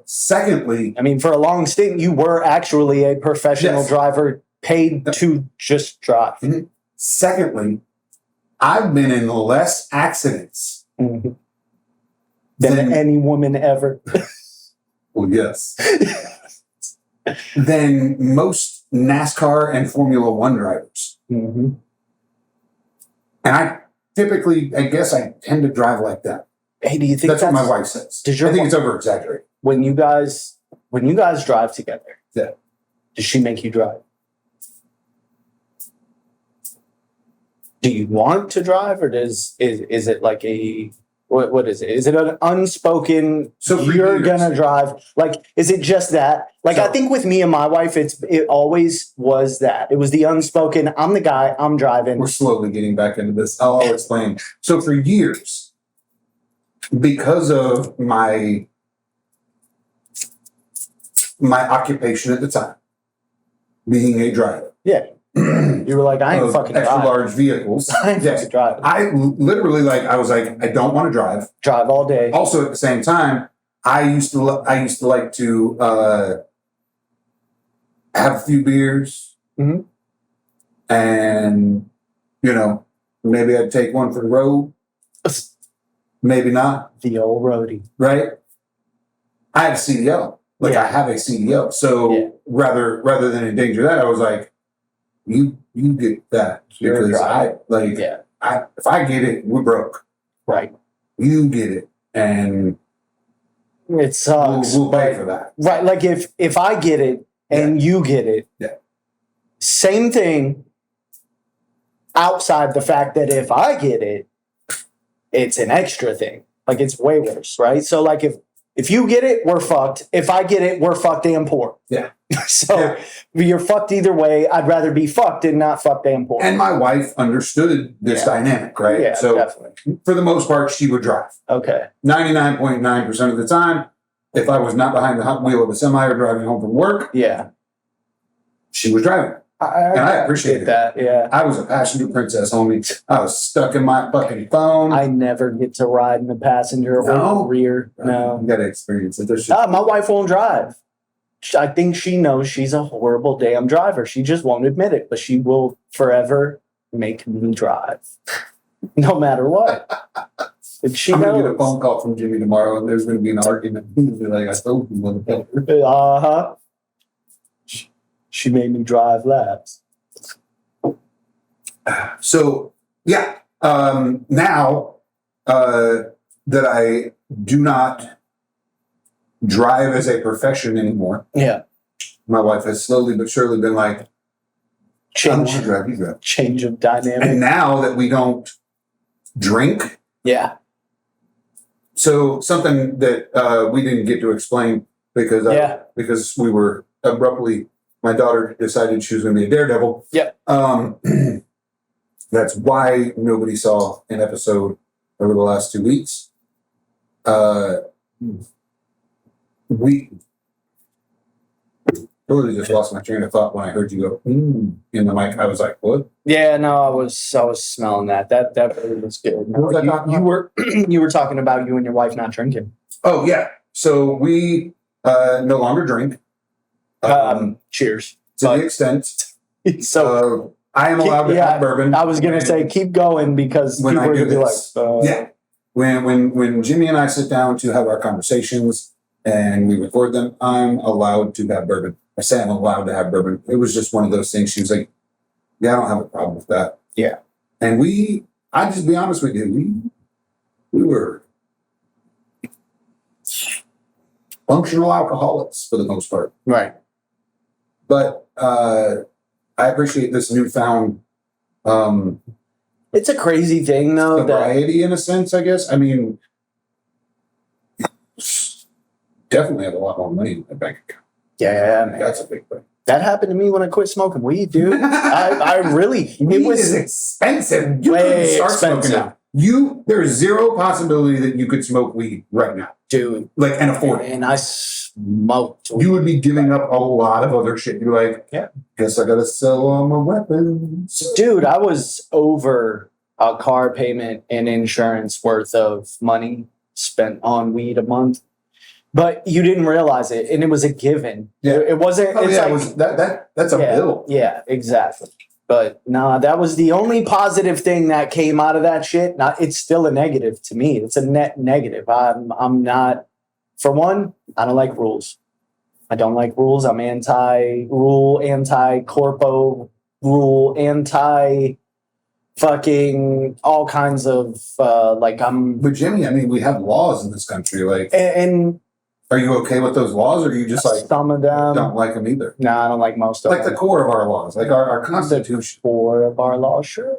Speaker 2: Secondly,
Speaker 1: I mean, for a long stint, you were actually a professional
Speaker 2: Yes.
Speaker 1: driver paid to just drive.
Speaker 2: secondly, I've been in less accidents
Speaker 1: Mhm.
Speaker 2: than
Speaker 1: Than any woman ever.
Speaker 2: well, yes, than most NASCAR and Formula One drivers.
Speaker 1: Mhm.
Speaker 2: And I guess I tend to drive like that.
Speaker 1: Hey, do you think
Speaker 2: That's what my wife says.
Speaker 1: Does your
Speaker 2: I think
Speaker 1: wi-
Speaker 2: it's over exaggerated.
Speaker 1: when you guys drive together?
Speaker 2: Yeah.
Speaker 1: Does she make you drive? Do you want to drive, or is it like a what is it? Is it an unspoken?
Speaker 2: So for
Speaker 1: You're
Speaker 2: years-
Speaker 1: gonna drive. Like, is it just that? Like, I
Speaker 2: So-
Speaker 1: think with me and my wife, it always was that. It was the unspoken. I'm the guy. I'm driving.
Speaker 2: We're slowly getting back into this. I'll explain. So for years, because of my occupation at the time, being a driver,
Speaker 1: Yeah. You were like, I ain't
Speaker 2: of
Speaker 1: fucking
Speaker 2: extra
Speaker 1: driving.
Speaker 2: large vehicles,
Speaker 1: I ain't
Speaker 2: yes,
Speaker 1: fucking driving.
Speaker 2: I literally I was like, I don't want to drive.
Speaker 1: Drive all day.
Speaker 2: Also, at the same time, I used to like to have a few beers,
Speaker 1: Mhm.
Speaker 2: and maybe I'd take one for the road, maybe not.
Speaker 1: The old roadie.
Speaker 2: Right? I have a CDL. Like
Speaker 1: Yeah.
Speaker 2: I have a CDL. So
Speaker 1: Yeah.
Speaker 2: rather than endanger that, I was like, you get that
Speaker 1: You're
Speaker 2: because
Speaker 1: driving. Yeah.
Speaker 2: if I get it, we're broke.
Speaker 1: Right.
Speaker 2: You get it, and
Speaker 1: It sucks.
Speaker 2: we'll pay
Speaker 1: but-
Speaker 2: for that.
Speaker 1: Right. Like if I get it and you get it,
Speaker 2: Yeah.
Speaker 1: same thing. Outside the fact that if I get it, it's an extra thing. Like it's way worse, right? So like if you get it, we're fucked. If I get it, we're fucked damn poor.
Speaker 2: Yeah.
Speaker 1: So
Speaker 2: Yeah.
Speaker 1: you're fucked either way. I'd rather be fucked and not fucked damn poor.
Speaker 2: And my wife understood this
Speaker 1: Yeah.
Speaker 2: dynamic, right?
Speaker 1: Yeah,
Speaker 2: So
Speaker 1: definitely.
Speaker 2: for the most part, she would drive.
Speaker 1: Okay.
Speaker 2: 99.9% of the time, if I was not behind the wheel of a semi or driving home from work,
Speaker 1: Yeah.
Speaker 2: she was driving. And I appreciate it.
Speaker 1: that. Yeah.
Speaker 2: I was a passenger princess, homie. I was stuck in my fucking phone.
Speaker 1: I never get to ride in the passenger or
Speaker 2: No?
Speaker 1: the rear. No.
Speaker 2: You got to experience it. There's shit.
Speaker 1: My wife won't drive. I think she knows she's a horrible damn driver. She just won't admit it, but she will forever make me drive, no matter what. And she
Speaker 2: I'm going to get a
Speaker 1: knows.
Speaker 2: phone call from Jimmy tomorrow, and there's going to be an argument. He'll be like, I told you, motherfucker.
Speaker 1: Uh-huh. She made me drive laps.
Speaker 2: So, yeah. Now that I do not drive as a profession anymore,
Speaker 1: Yeah.
Speaker 2: my wife has slowly but surely been like, I don't want to drive, you drive.
Speaker 1: Change of
Speaker 2: And
Speaker 1: dynamic.
Speaker 2: now that we don't drink,
Speaker 1: Yeah.
Speaker 2: so something that we didn't get to explain because because we were abruptly, my daughter decided she was going to be a daredevil.
Speaker 1: Yep.
Speaker 2: That's why nobody saw an episode over the last 2 weeks. We totally just lost my train of thought when I heard you go in the mic. I was like, "What?"
Speaker 1: Yeah, no, I was smelling that. That really was good.
Speaker 2: What was I talking
Speaker 1: You
Speaker 2: about?
Speaker 1: were you were talking about you and your wife not drinking.
Speaker 2: Oh yeah. So we no longer drink.
Speaker 1: Cheers.
Speaker 2: To
Speaker 1: but-
Speaker 2: the extent,
Speaker 1: So
Speaker 2: I am allowed to
Speaker 1: yeah,
Speaker 2: have bourbon.
Speaker 1: I was gonna say keep going because
Speaker 2: When
Speaker 1: people
Speaker 2: I
Speaker 1: are
Speaker 2: do
Speaker 1: gonna be
Speaker 2: this.
Speaker 1: like,
Speaker 2: Yeah. When Jimmy and I sit down to have our conversations, and we record them, I'm allowed to have bourbon. I say I'm allowed to have bourbon. It was just one of those things. She was like, yeah, I don't have a problem with that.
Speaker 1: Yeah.
Speaker 2: And I just be honest with you, we were functional alcoholics for the most part.
Speaker 1: Right.
Speaker 2: But I appreciate this newfound
Speaker 1: It's a crazy thing, though.
Speaker 2: sobriety in a sense, I guess. I mean, definitely have a lot more money in my bank account.
Speaker 1: Yeah, man.
Speaker 2: That's a big thing.
Speaker 1: That happened to me when I quit smoking weed, dude. I really,
Speaker 2: Weed
Speaker 1: it was
Speaker 2: is expensive. You
Speaker 1: way
Speaker 2: couldn't start
Speaker 1: expensive.
Speaker 2: smoking now. There's zero possibility that you could smoke weed right now,
Speaker 1: dude.
Speaker 2: like, and afford it.
Speaker 1: And I smoked.
Speaker 2: You would be giving up a lot of other shit. You're like,
Speaker 1: Yeah.
Speaker 2: guess I gotta sell all my weapons.
Speaker 1: Dude, I was over a car payment and insurance worth of money spent on weed a month. But you didn't realize it, and it was a given.
Speaker 2: Yeah.
Speaker 1: It wasn't.
Speaker 2: Oh
Speaker 1: it's
Speaker 2: yeah,
Speaker 1: like,
Speaker 2: it was that's a
Speaker 1: yeah,
Speaker 2: bill.
Speaker 1: Yeah, exactly. But nah, that was the only positive thing that came out of that shit. Not, it's still a negative to me. It's a net negative. I'm not. For one, I don't like rules. I don't like rules. I'm anti-rule, anti-corpo rule, anti-fucking all kinds of like I'm.
Speaker 2: But Jimmy, I mean, we have laws in this country. Like,
Speaker 1: And
Speaker 2: are you okay with those laws, or are you just like
Speaker 1: some of them.
Speaker 2: don't like them either?
Speaker 1: No, I don't like most of
Speaker 2: Like
Speaker 1: them.
Speaker 2: the core of our laws, like our Constitution.
Speaker 1: Core of our law, sure.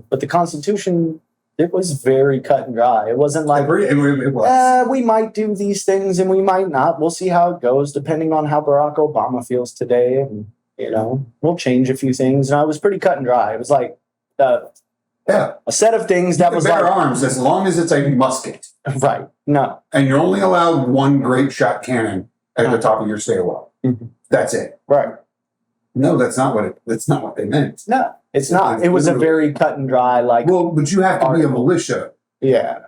Speaker 1: But the Constitution, it was very cut and dry. It wasn't like,
Speaker 2: It was.
Speaker 1: we might do these things and we might not. We'll see how it goes, depending on how Barack Obama feels today. And, we'll change a few things. And I was pretty cut and dry. It was like
Speaker 2: Yeah.
Speaker 1: a set of things that
Speaker 2: You
Speaker 1: was
Speaker 2: can bear
Speaker 1: like,
Speaker 2: arms as long as it's a musket,
Speaker 1: right. No.
Speaker 2: and you're only allowed one great shot cannon at the top of your stairwell.
Speaker 1: Mhm.
Speaker 2: That's it.
Speaker 1: Right.
Speaker 2: No, that's not what they meant.
Speaker 1: No, it's not. It was a very cut and dry, like,
Speaker 2: Well, but you have to be a
Speaker 1: Article.
Speaker 2: militia.
Speaker 1: yeah.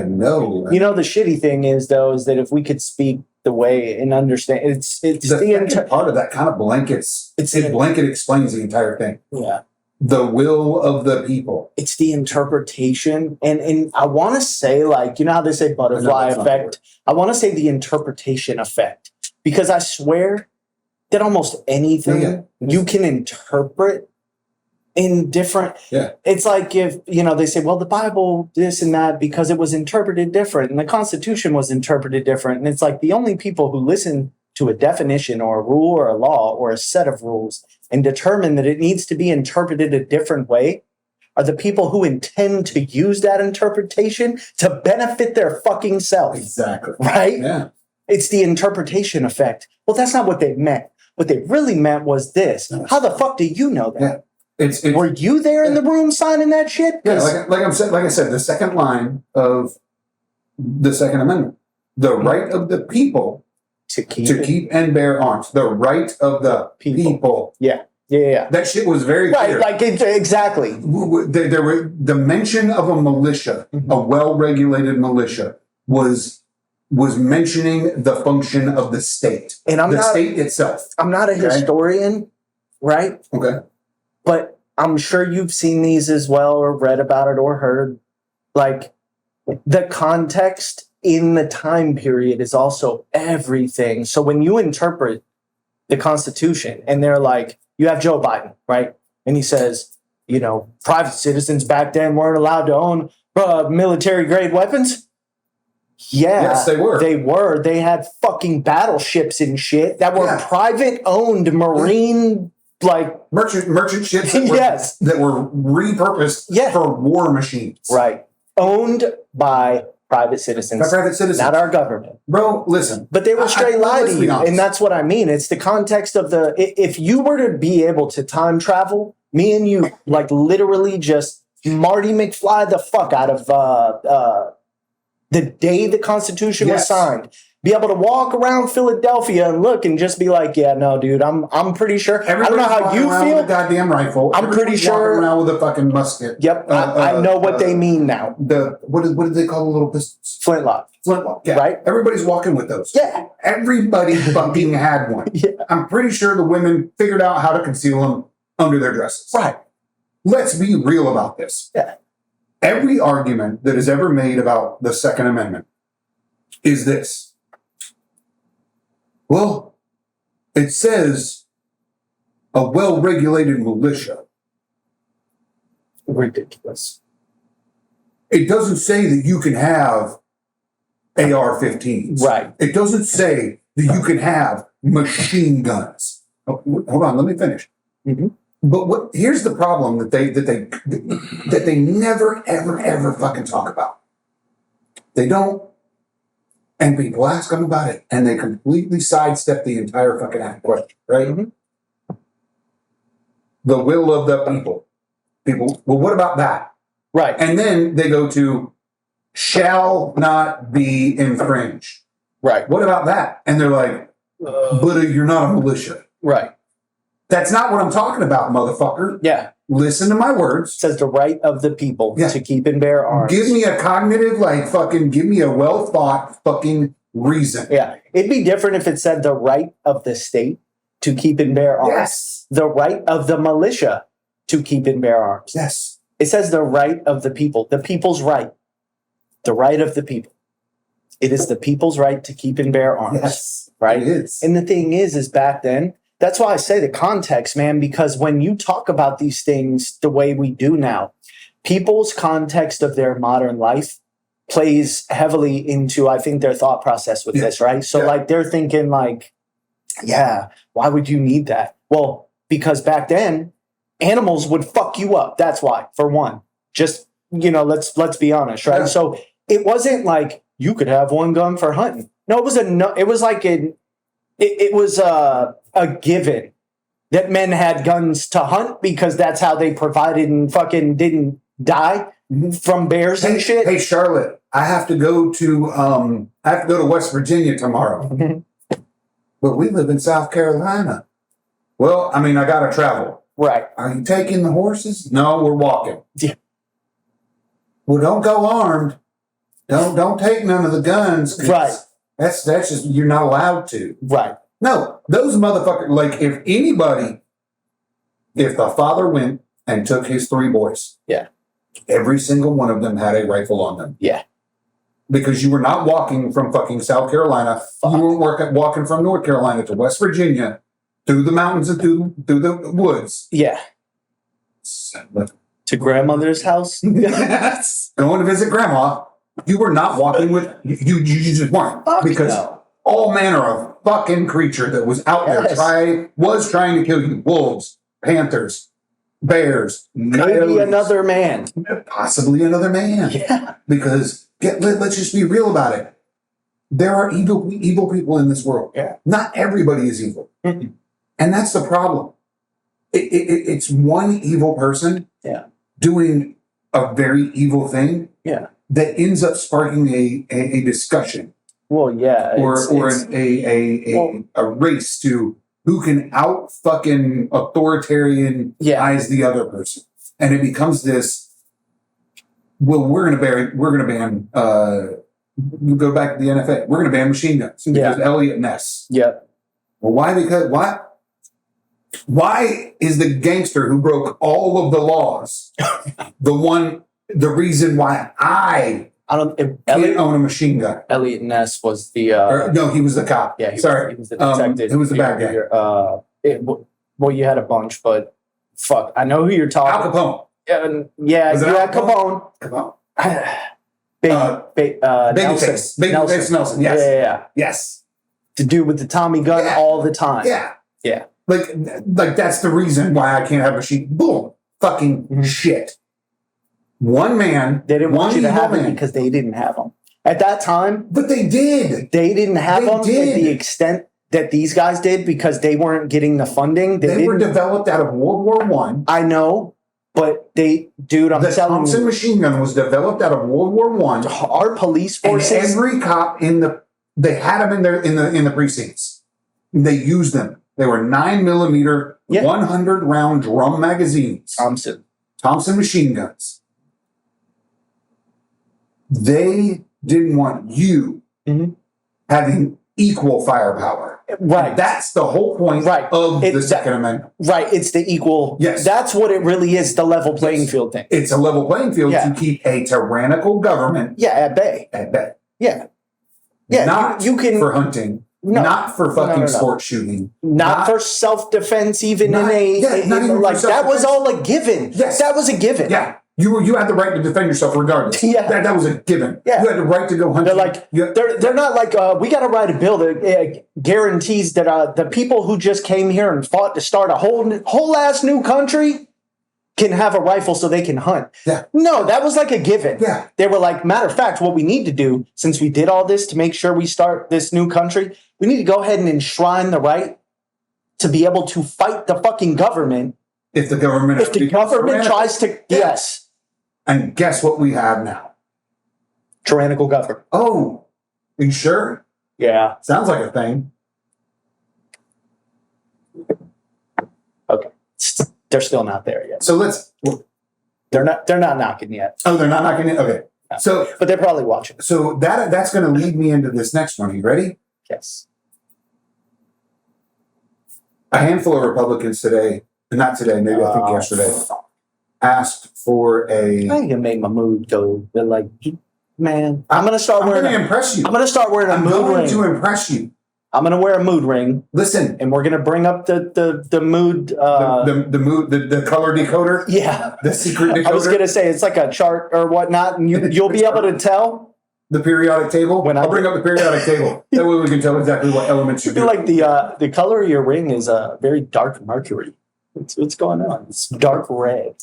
Speaker 2: No.
Speaker 1: You know, the shitty thing is, though, is that if we could speak the way and understand, it's
Speaker 2: the
Speaker 1: the
Speaker 2: second part of that kind of blankets.
Speaker 1: It's
Speaker 2: Blanket explains the entire thing.
Speaker 1: yeah.
Speaker 2: The will of the people.
Speaker 1: It's the interpretation, and I want to say, like, you know how they say butterfly
Speaker 2: that's not
Speaker 1: effect. I want to say the interpretation effect, because I swear that almost anything
Speaker 2: Yeah.
Speaker 1: you can interpret in different.
Speaker 2: Yeah.
Speaker 1: It's like if they say, well, the Bible this and that because it was interpreted different, and the Constitution was interpreted different, and it's like the only people who listen to a definition or a rule or a law or a set of rules and determine that it needs to be interpreted a different way are the people who intend to use that interpretation to benefit their fucking self.
Speaker 2: Exactly.
Speaker 1: Right?
Speaker 2: Yeah.
Speaker 1: It's the interpretation effect. Well, that's not what they meant. What they really meant was this. How the fuck do you know that?
Speaker 2: Yeah. It's
Speaker 1: Were you there in the room signing that shit?
Speaker 2: yeah, like I said, the second line of the Second Amendment, the right of the people
Speaker 1: to keep
Speaker 2: to
Speaker 1: it.
Speaker 2: keep and bear arms, the right of the people.
Speaker 1: Yeah.
Speaker 2: That shit was very
Speaker 1: Right,
Speaker 2: clear.
Speaker 1: like exactly.
Speaker 2: There were the mention of a militia, a well-regulated militia, was mentioning the function of the state,
Speaker 1: And
Speaker 2: the state itself.
Speaker 1: I'm not a
Speaker 2: Okay.
Speaker 1: historian, right?
Speaker 2: Okay.
Speaker 1: But I'm sure you've seen these as well or read about it or heard. Like the context in the time period is also everything. So when you interpret the Constitution and they're like, you have Joe Biden, right? And he says, private citizens back then weren't allowed to own military grade weapons. Yeah,
Speaker 2: Yes, they were.
Speaker 1: They were. They had fucking battleships and shit that were
Speaker 2: Yeah.
Speaker 1: private owned marine, like,
Speaker 2: Merchant ships that were,
Speaker 1: Yes.
Speaker 2: that were repurposed
Speaker 1: Yeah.
Speaker 2: for war machines.
Speaker 1: right, owned by private citizens,
Speaker 2: By private citizens.
Speaker 1: not our government.
Speaker 2: Bro, listen.
Speaker 1: But they will straight lie
Speaker 2: let's
Speaker 1: to
Speaker 2: be
Speaker 1: you,
Speaker 2: honest.
Speaker 1: and that's what I mean. It's the context of if you were to be able to time travel, me and you, like, literally just Marty McFly the fuck out of the day the Constitution was
Speaker 2: Yes.
Speaker 1: signed. Be able to walk around Philadelphia and look and just be like, yeah, no, dude, I'm pretty sure. I don't know how
Speaker 2: walking
Speaker 1: you
Speaker 2: around
Speaker 1: feel.
Speaker 2: with a goddamn rifle.
Speaker 1: I'm pretty
Speaker 2: Everybody's
Speaker 1: sure-
Speaker 2: walking around with a fucking musket.
Speaker 1: Yep, I know what they mean now.
Speaker 2: What did they call the little pistols?
Speaker 1: Flintlock.
Speaker 2: Flintlock. Yeah.
Speaker 1: Right?
Speaker 2: Everybody's walking with those.
Speaker 1: Yeah.
Speaker 2: Everybody fucking had one.
Speaker 1: Yeah.
Speaker 2: I'm pretty sure the women figured out how to conceal them under their dresses.
Speaker 1: Right.
Speaker 2: Let's be real about this.
Speaker 1: Yeah.
Speaker 2: Every argument that is ever made about the Second Amendment is this. Well, it says a well-regulated militia.
Speaker 1: Ridiculous.
Speaker 2: It doesn't say that you can have AR-15s.
Speaker 1: Right.
Speaker 2: It doesn't say that you can have machine guns. Oh, hold on, let me finish.
Speaker 1: Mm-hmm.
Speaker 2: But here's the problem that they never ever fucking talk about. They don't, and people ask them about it, and they completely sidestep the entire fucking question, right?
Speaker 1: Mm-hmm.
Speaker 2: The will of the people. People. Well, what about that?
Speaker 1: Right.
Speaker 2: And then they go to shall not be infringed.
Speaker 1: Right.
Speaker 2: What about that? And they're like, but you're not a militia.
Speaker 1: Right.
Speaker 2: That's not what I'm talking about, motherfucker.
Speaker 1: Yeah.
Speaker 2: Listen to my words.
Speaker 1: It says the right of the people
Speaker 2: Yeah.
Speaker 1: to keep and bear arms.
Speaker 2: Give me a cognitive, give me a well thought fucking reason.
Speaker 1: Yeah. It'd be different if it said the right of the state to keep and bear arms.
Speaker 2: Yes.
Speaker 1: The right of the militia to keep and bear arms.
Speaker 2: Yes.
Speaker 1: It says the right of the people, the people's right, the right of the people. It is the people's right to keep and bear arms.
Speaker 2: Yes.
Speaker 1: Right.
Speaker 2: It is.
Speaker 1: And the thing is back then, that's why I say the context, man, because when you talk about these things the way we do now, people's context of their modern life plays heavily into, I think, their thought process with this, right? So like they're thinking like, yeah, why would you need that? Well, because back then animals would fuck you up. That's why, for one. Just, let's be honest, right?
Speaker 2: Yeah.
Speaker 1: So it wasn't like you could have one gun for hunting. No, it was like it was a given that men had guns to hunt because that's how they provided and fucking didn't die from bears and shit.
Speaker 2: Hey, Charlotte, I have to go to West Virginia tomorrow. But we live in South Carolina. Well, I mean, I gotta travel.
Speaker 1: Right.
Speaker 2: Are you taking the horses? No, we're walking.
Speaker 1: Yeah.
Speaker 2: Well, don't go armed. Don't take none of the guns. 'Cause
Speaker 1: Right.
Speaker 2: That's just, you're not allowed to.
Speaker 1: Right.
Speaker 2: No, those motherfuckers, like if the father went and took his 3 boys.
Speaker 1: Yeah.
Speaker 2: Every single one of them had a rifle on them.
Speaker 1: Yeah.
Speaker 2: Because you were not walking from fucking South Carolina.
Speaker 1: Fuck.
Speaker 2: You weren't walking from North Carolina to West Virginia, through the mountains and through the woods.
Speaker 1: Yeah. To grandmother's house.
Speaker 2: Yes. Going to visit grandma. You were not walking with, you just weren't.
Speaker 1: Fuck
Speaker 2: Because
Speaker 1: no.
Speaker 2: all manner of fucking creature that was out there
Speaker 1: Yes.
Speaker 2: was trying to kill you. Wolves, panthers, bears,
Speaker 1: Maybe
Speaker 2: coyotes,
Speaker 1: another man.
Speaker 2: possibly another man.
Speaker 1: Yeah.
Speaker 2: Because let's just be real about it. There are evil people in this world.
Speaker 1: Yeah.
Speaker 2: Not everybody is evil.
Speaker 1: Mm-mm.
Speaker 2: And that's the problem. It's one evil person doing a very evil thing that ends up sparking a discussion
Speaker 1: Well, yeah.
Speaker 2: or
Speaker 1: it's-
Speaker 2: a race to who can out fucking authoritarianize the other person. And it becomes this, well, we're gonna ban you go back to the NFA. We're gonna ban machine guns because Elliot Ness.
Speaker 1: Yeah.
Speaker 2: Well, why? Because why is the gangster who broke all of the laws the reason why I can't own a machine gun?
Speaker 1: Elliot Ness was the
Speaker 2: No, he was the cop.
Speaker 1: yeah, he
Speaker 2: Sorry,
Speaker 1: was the detective.
Speaker 2: who was the bad guy?
Speaker 1: Well, you had a bunch, but fuck, I know who you're
Speaker 2: Al
Speaker 1: talking.
Speaker 2: Capone.
Speaker 1: Yeah,
Speaker 2: Was it
Speaker 1: you
Speaker 2: Al
Speaker 1: had Capone.
Speaker 2: Capone.
Speaker 1: Nelson.
Speaker 2: Babyface Nelson. Yes.
Speaker 1: Yeah.
Speaker 2: Yes.
Speaker 1: To do with the Tommy gun
Speaker 2: Yeah.
Speaker 1: all the time.
Speaker 2: Yeah.
Speaker 1: Yeah.
Speaker 2: Like that's the reason why I can't have a machine. Boom. Fucking
Speaker 1: Mhm.
Speaker 2: shit. One man.
Speaker 1: They didn't want
Speaker 2: one
Speaker 1: you to
Speaker 2: evil
Speaker 1: have
Speaker 2: man.
Speaker 1: them because they didn't have them. At that time,
Speaker 2: But they did.
Speaker 1: they didn't have
Speaker 2: They
Speaker 1: them to
Speaker 2: did.
Speaker 1: the extent that these guys did because they weren't getting the funding.
Speaker 2: They were
Speaker 1: didn't.
Speaker 2: developed out of World War One.
Speaker 1: I know, but dude, I'm
Speaker 2: The
Speaker 1: telling
Speaker 2: Thompson
Speaker 1: you,
Speaker 2: machine gun was developed out of World War One.
Speaker 1: our police
Speaker 2: And
Speaker 1: forces.
Speaker 2: every cop they had them in the precincts. They used them. They were 9mm,
Speaker 1: Yeah.
Speaker 2: 100 round drum magazines. Thompson machine guns. They didn't want you
Speaker 1: Mhm.
Speaker 2: having equal firepower.
Speaker 1: Right.
Speaker 2: That's the whole point
Speaker 1: Right.
Speaker 2: of the
Speaker 1: It's
Speaker 2: Second Amendment.
Speaker 1: Right. It's the equal.
Speaker 2: Yes.
Speaker 1: That's what it really is, the level playing
Speaker 2: Yes.
Speaker 1: field thing.
Speaker 2: It's a level playing field
Speaker 1: Yeah.
Speaker 2: to keep a tyrannical government
Speaker 1: Yeah, at bay.
Speaker 2: at bay.
Speaker 1: Yeah. Yeah.
Speaker 2: Not
Speaker 1: you can.
Speaker 2: for hunting.
Speaker 1: No,
Speaker 2: not for fucking
Speaker 1: no.
Speaker 2: sport shooting.
Speaker 1: Not for self-defense, even
Speaker 2: Not-
Speaker 1: in
Speaker 2: not even for
Speaker 1: like that was
Speaker 2: self-defense.
Speaker 1: all a given.
Speaker 2: Yes.
Speaker 1: That was a given.
Speaker 2: Yeah. You had the right to defend yourself regardless.
Speaker 1: Yeah.
Speaker 2: That was a given.
Speaker 1: Yeah.
Speaker 2: You had the right to go hunting.
Speaker 1: They're like
Speaker 2: You-
Speaker 1: they're not like we got to write a bill that guarantees that the people who just came here and fought to start a whole ass new country can have a rifle so they can hunt.
Speaker 2: Yeah.
Speaker 1: No, that was like a given.
Speaker 2: Yeah.
Speaker 1: They were like, matter of fact, what we need to do, since we did all this to make sure we start this new country, we need to go ahead and enshrine the right to be able to fight the fucking government.
Speaker 2: if the government
Speaker 1: If the government tries to, yes,
Speaker 2: And guess what we have now?
Speaker 1: tyrannical government.
Speaker 2: Oh, you sure?
Speaker 1: Yeah.
Speaker 2: Sounds like a thing.
Speaker 1: Okay. They're still not there yet.
Speaker 2: So let's.
Speaker 1: They're not knocking yet.
Speaker 2: Oh, they're not knocking it. Okay.
Speaker 1: No.
Speaker 2: So
Speaker 1: But they're probably watching.
Speaker 2: that's going to lead me into this next one. Are you ready?
Speaker 1: Yes.
Speaker 2: A handful of Republicans today, not today, maybe I think yesterday, asked for a.
Speaker 1: I think it made my mood go. They're like, man, I'm gonna start
Speaker 2: I'm going
Speaker 1: wearing.
Speaker 2: to impress you.
Speaker 1: I'm gonna start wearing a
Speaker 2: I'm
Speaker 1: mood
Speaker 2: going
Speaker 1: ring.
Speaker 2: to impress you.
Speaker 1: I'm gonna wear a mood ring,
Speaker 2: Listen,
Speaker 1: and we're gonna bring up the mood.
Speaker 2: the mood, the color decoder,
Speaker 1: Yeah,
Speaker 2: the secret decoder,
Speaker 1: I was gonna say it's like a chart or whatnot, and you'll be able to tell.
Speaker 2: the periodic table.
Speaker 1: When
Speaker 2: I'll bring up the periodic table. That way we can tell exactly what elements
Speaker 1: I
Speaker 2: you're
Speaker 1: feel
Speaker 2: doing.
Speaker 1: like the color of your ring is a very dark mercury. What's going on? It's dark red.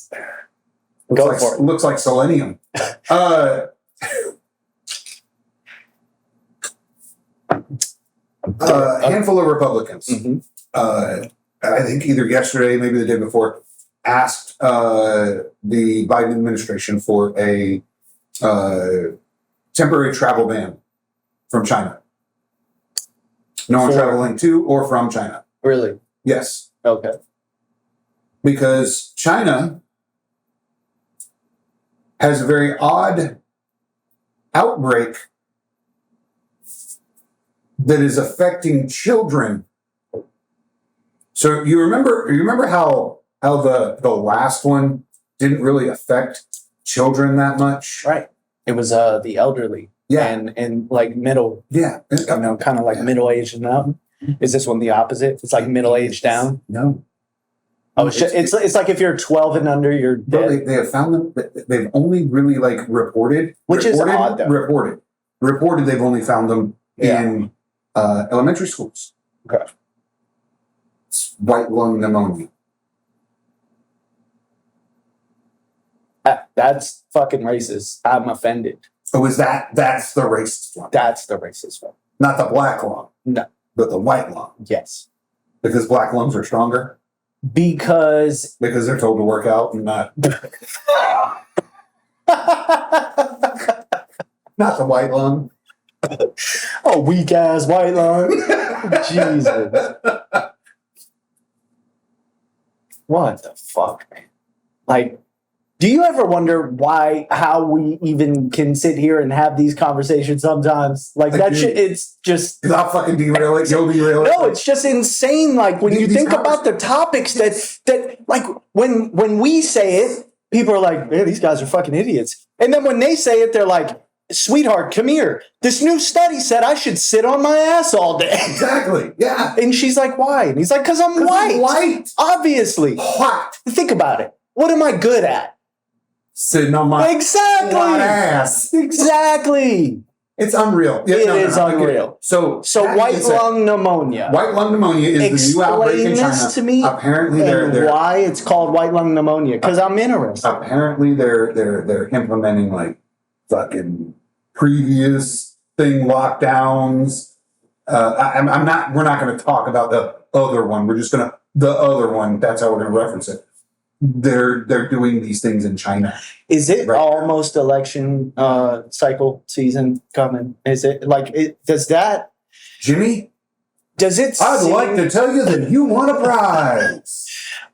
Speaker 1: Go for it.
Speaker 2: Looks like selenium. A handful of Republicans,
Speaker 1: Mhm.
Speaker 2: I think either yesterday, maybe the day before, asked the Biden administration for a temporary travel ban from China. No one
Speaker 1: For-
Speaker 2: traveling to or from China.
Speaker 1: Really?
Speaker 2: Yes,
Speaker 1: Okay.
Speaker 2: because China has a very odd outbreak that is affecting children. So you remember how the last one didn't really affect children that much?
Speaker 1: Right. It was the elderly.
Speaker 2: Yeah.
Speaker 1: And like middle,
Speaker 2: Yeah.
Speaker 1: kind of like middle aged and up. Is this one the opposite? It's like middle aged down.
Speaker 2: No.
Speaker 1: Oh, it's like if you're 12 and under, you're
Speaker 2: Well,
Speaker 1: dead.
Speaker 2: they have found them. They've only really like reported,
Speaker 1: Which is odd, though.
Speaker 2: Reported. They've only found them
Speaker 1: Yeah.
Speaker 2: in elementary schools.
Speaker 1: Okay.
Speaker 2: It's white lung pneumonia.
Speaker 1: That's fucking racist. I'm offended.
Speaker 2: Oh, that's the racist one,
Speaker 1: That's the racist one.
Speaker 2: not the black lung,
Speaker 1: No.
Speaker 2: but the white lung,
Speaker 1: Yes.
Speaker 2: because black lungs are stronger
Speaker 1: Because
Speaker 2: because they're told to work out and not the white lung.
Speaker 1: oh, weak ass white lung. Jesus. What the fuck, man? Like, do you ever wonder how we even can sit here and have these conversations sometimes? Like
Speaker 2: I
Speaker 1: that
Speaker 2: do.
Speaker 1: shit, it's just
Speaker 2: I'll fucking derail it. You'll derail it.
Speaker 1: no, it's just insane. Like when you
Speaker 2: These
Speaker 1: think about the topics that like when we say it, people are like, man, these guys are fucking idiots. And then when they say it, they're like, sweetheart, come here. This new study said I should sit on my ass all day.
Speaker 2: Exactly. Yeah.
Speaker 1: And she's like, why? And he's like, because I'm white.
Speaker 2: White.
Speaker 1: Obviously.
Speaker 2: What?
Speaker 1: Think about it. What am I good at?
Speaker 2: Sitting on my
Speaker 1: Exactly.
Speaker 2: flat ass.
Speaker 1: Exactly.
Speaker 2: It's unreal.
Speaker 1: It is
Speaker 2: I get it.
Speaker 1: unreal.
Speaker 2: So
Speaker 1: So white lung pneumonia.
Speaker 2: White lung pneumonia is the new outbreak in
Speaker 1: Explain
Speaker 2: China.
Speaker 1: this to me
Speaker 2: Apparently,
Speaker 1: and
Speaker 2: they're
Speaker 1: why it's called white lung pneumonia. Because I'm interested.
Speaker 2: apparently they're implementing like fucking previous thing lockdowns. I'm not. We're not going to talk about the other one. We're just the other one. That's how we're going to reference it. They're doing these things in China.
Speaker 1: Is it
Speaker 2: Right.
Speaker 1: almost election cycle season coming? Is it like does it
Speaker 2: Jimmy,
Speaker 1: seem,
Speaker 2: I'd like to tell you that you won a prize.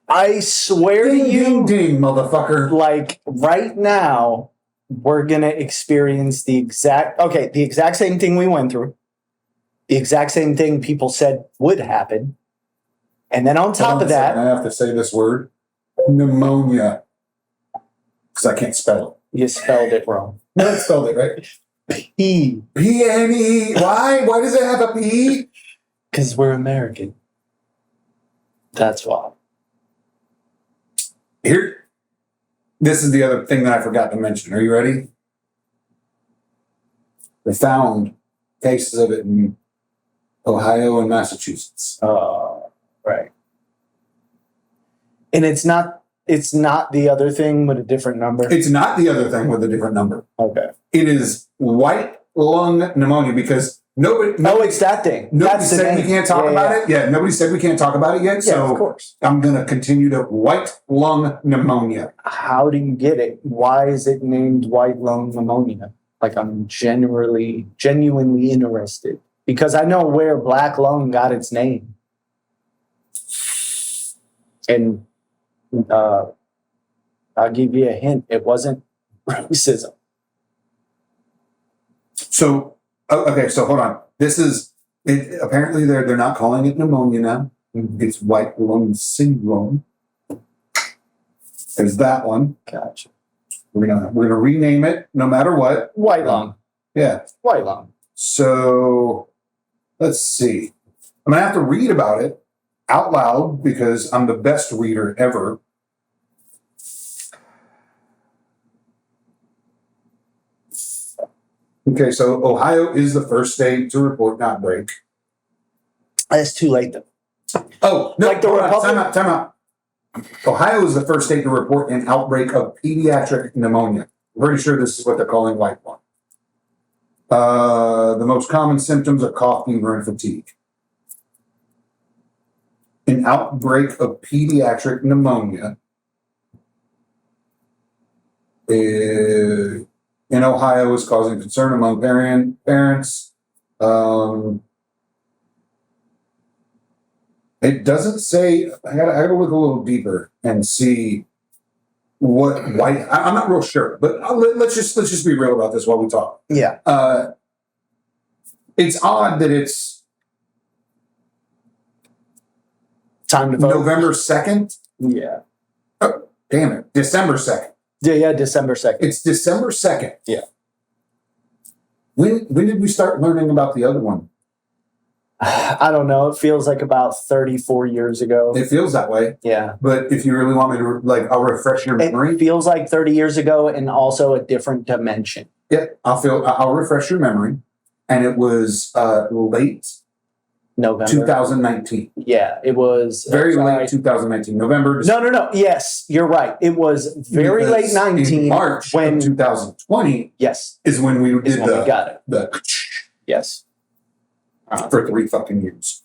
Speaker 1: I swear to
Speaker 2: Ding,
Speaker 1: you,
Speaker 2: ding, ding, motherfucker.
Speaker 1: like right now, we're gonna experience the exact same thing we went through, the exact same thing people said would happen, and then on top of that,
Speaker 2: I have to say this word, pneumonia, because I can't spell
Speaker 1: you spelled it wrong.
Speaker 2: it. No, I spelled it right.
Speaker 1: P.
Speaker 2: P-N-E. Why? Why does it have a P?
Speaker 1: Because we're American. That's why.
Speaker 2: Here, this is the other thing that I forgot to mention. Are you ready? They found cases of it in Ohio and Massachusetts.
Speaker 1: Right. And it's not the other thing with a different number.
Speaker 2: It's not the other thing with a different number.
Speaker 1: Okay.
Speaker 2: It is white lung pneumonia because nobody.
Speaker 1: No, it's that thing.
Speaker 2: Nobody
Speaker 1: That's the
Speaker 2: said we
Speaker 1: name.
Speaker 2: can't talk about it. Yeah, nobody said we can't talk about it yet.
Speaker 1: Yeah,
Speaker 2: So
Speaker 1: of course.
Speaker 2: I'm gonna continue to white lung pneumonia.
Speaker 1: How do you get it? Why is it named white lung pneumonia? Like, I'm genuinely interested because I know where black lung got its name. And I'll give you a hint. It wasn't racism.
Speaker 2: So okay, so hold on. This is it, apparently they're not calling it pneumonia now. It's white lung syndrome. There's that one.
Speaker 1: Gotcha.
Speaker 2: We're gonna rename it no matter what.
Speaker 1: White lung.
Speaker 2: Yeah.
Speaker 1: White lung.
Speaker 2: So let's see. I'm gonna have to read about it out loud because I'm the best reader ever. Okay, so Ohio is the first state to report an outbreak.
Speaker 1: It's too late though.
Speaker 2: Oh, no,
Speaker 1: Like the
Speaker 2: hold on,
Speaker 1: Republic-
Speaker 2: time out. Ohio is the first state to report an outbreak of pediatric pneumonia. I'm pretty sure this is what they're calling white lung. The most common symptoms are cough, fever, and fatigue. An outbreak of pediatric pneumonia in Ohio is causing concern among parents. It doesn't say. I gotta look a little deeper and see what white. I'm not real sure, but let's just be real about this while we talk.
Speaker 1: Yeah.
Speaker 2: It's odd that it's
Speaker 1: Time to vote.
Speaker 2: November 2nd.
Speaker 1: Yeah.
Speaker 2: Damn it, December 2nd.
Speaker 1: Yeah, December 2nd.
Speaker 2: It's December 2nd.
Speaker 1: Yeah.
Speaker 2: When did we start learning about the other one?
Speaker 1: I don't know. It feels like about 34 years ago.
Speaker 2: It feels that way.
Speaker 1: Yeah.
Speaker 2: But if you really want me to, I'll refresh your memory.
Speaker 1: It feels like 30 years ago and also a different dimension.
Speaker 2: Yeah, I'll refresh your memory. And it was late
Speaker 1: November.
Speaker 2: 2019.
Speaker 1: Yeah, it was.
Speaker 2: Very late 2019. November.
Speaker 1: No. Yes, you're right. It was very
Speaker 2: Because
Speaker 1: late 19.
Speaker 2: In March
Speaker 1: when
Speaker 2: of 2020
Speaker 1: yes,
Speaker 2: is when we
Speaker 1: is
Speaker 2: did
Speaker 1: when we got it.
Speaker 2: the
Speaker 1: Yes.
Speaker 2: for 3 fucking years.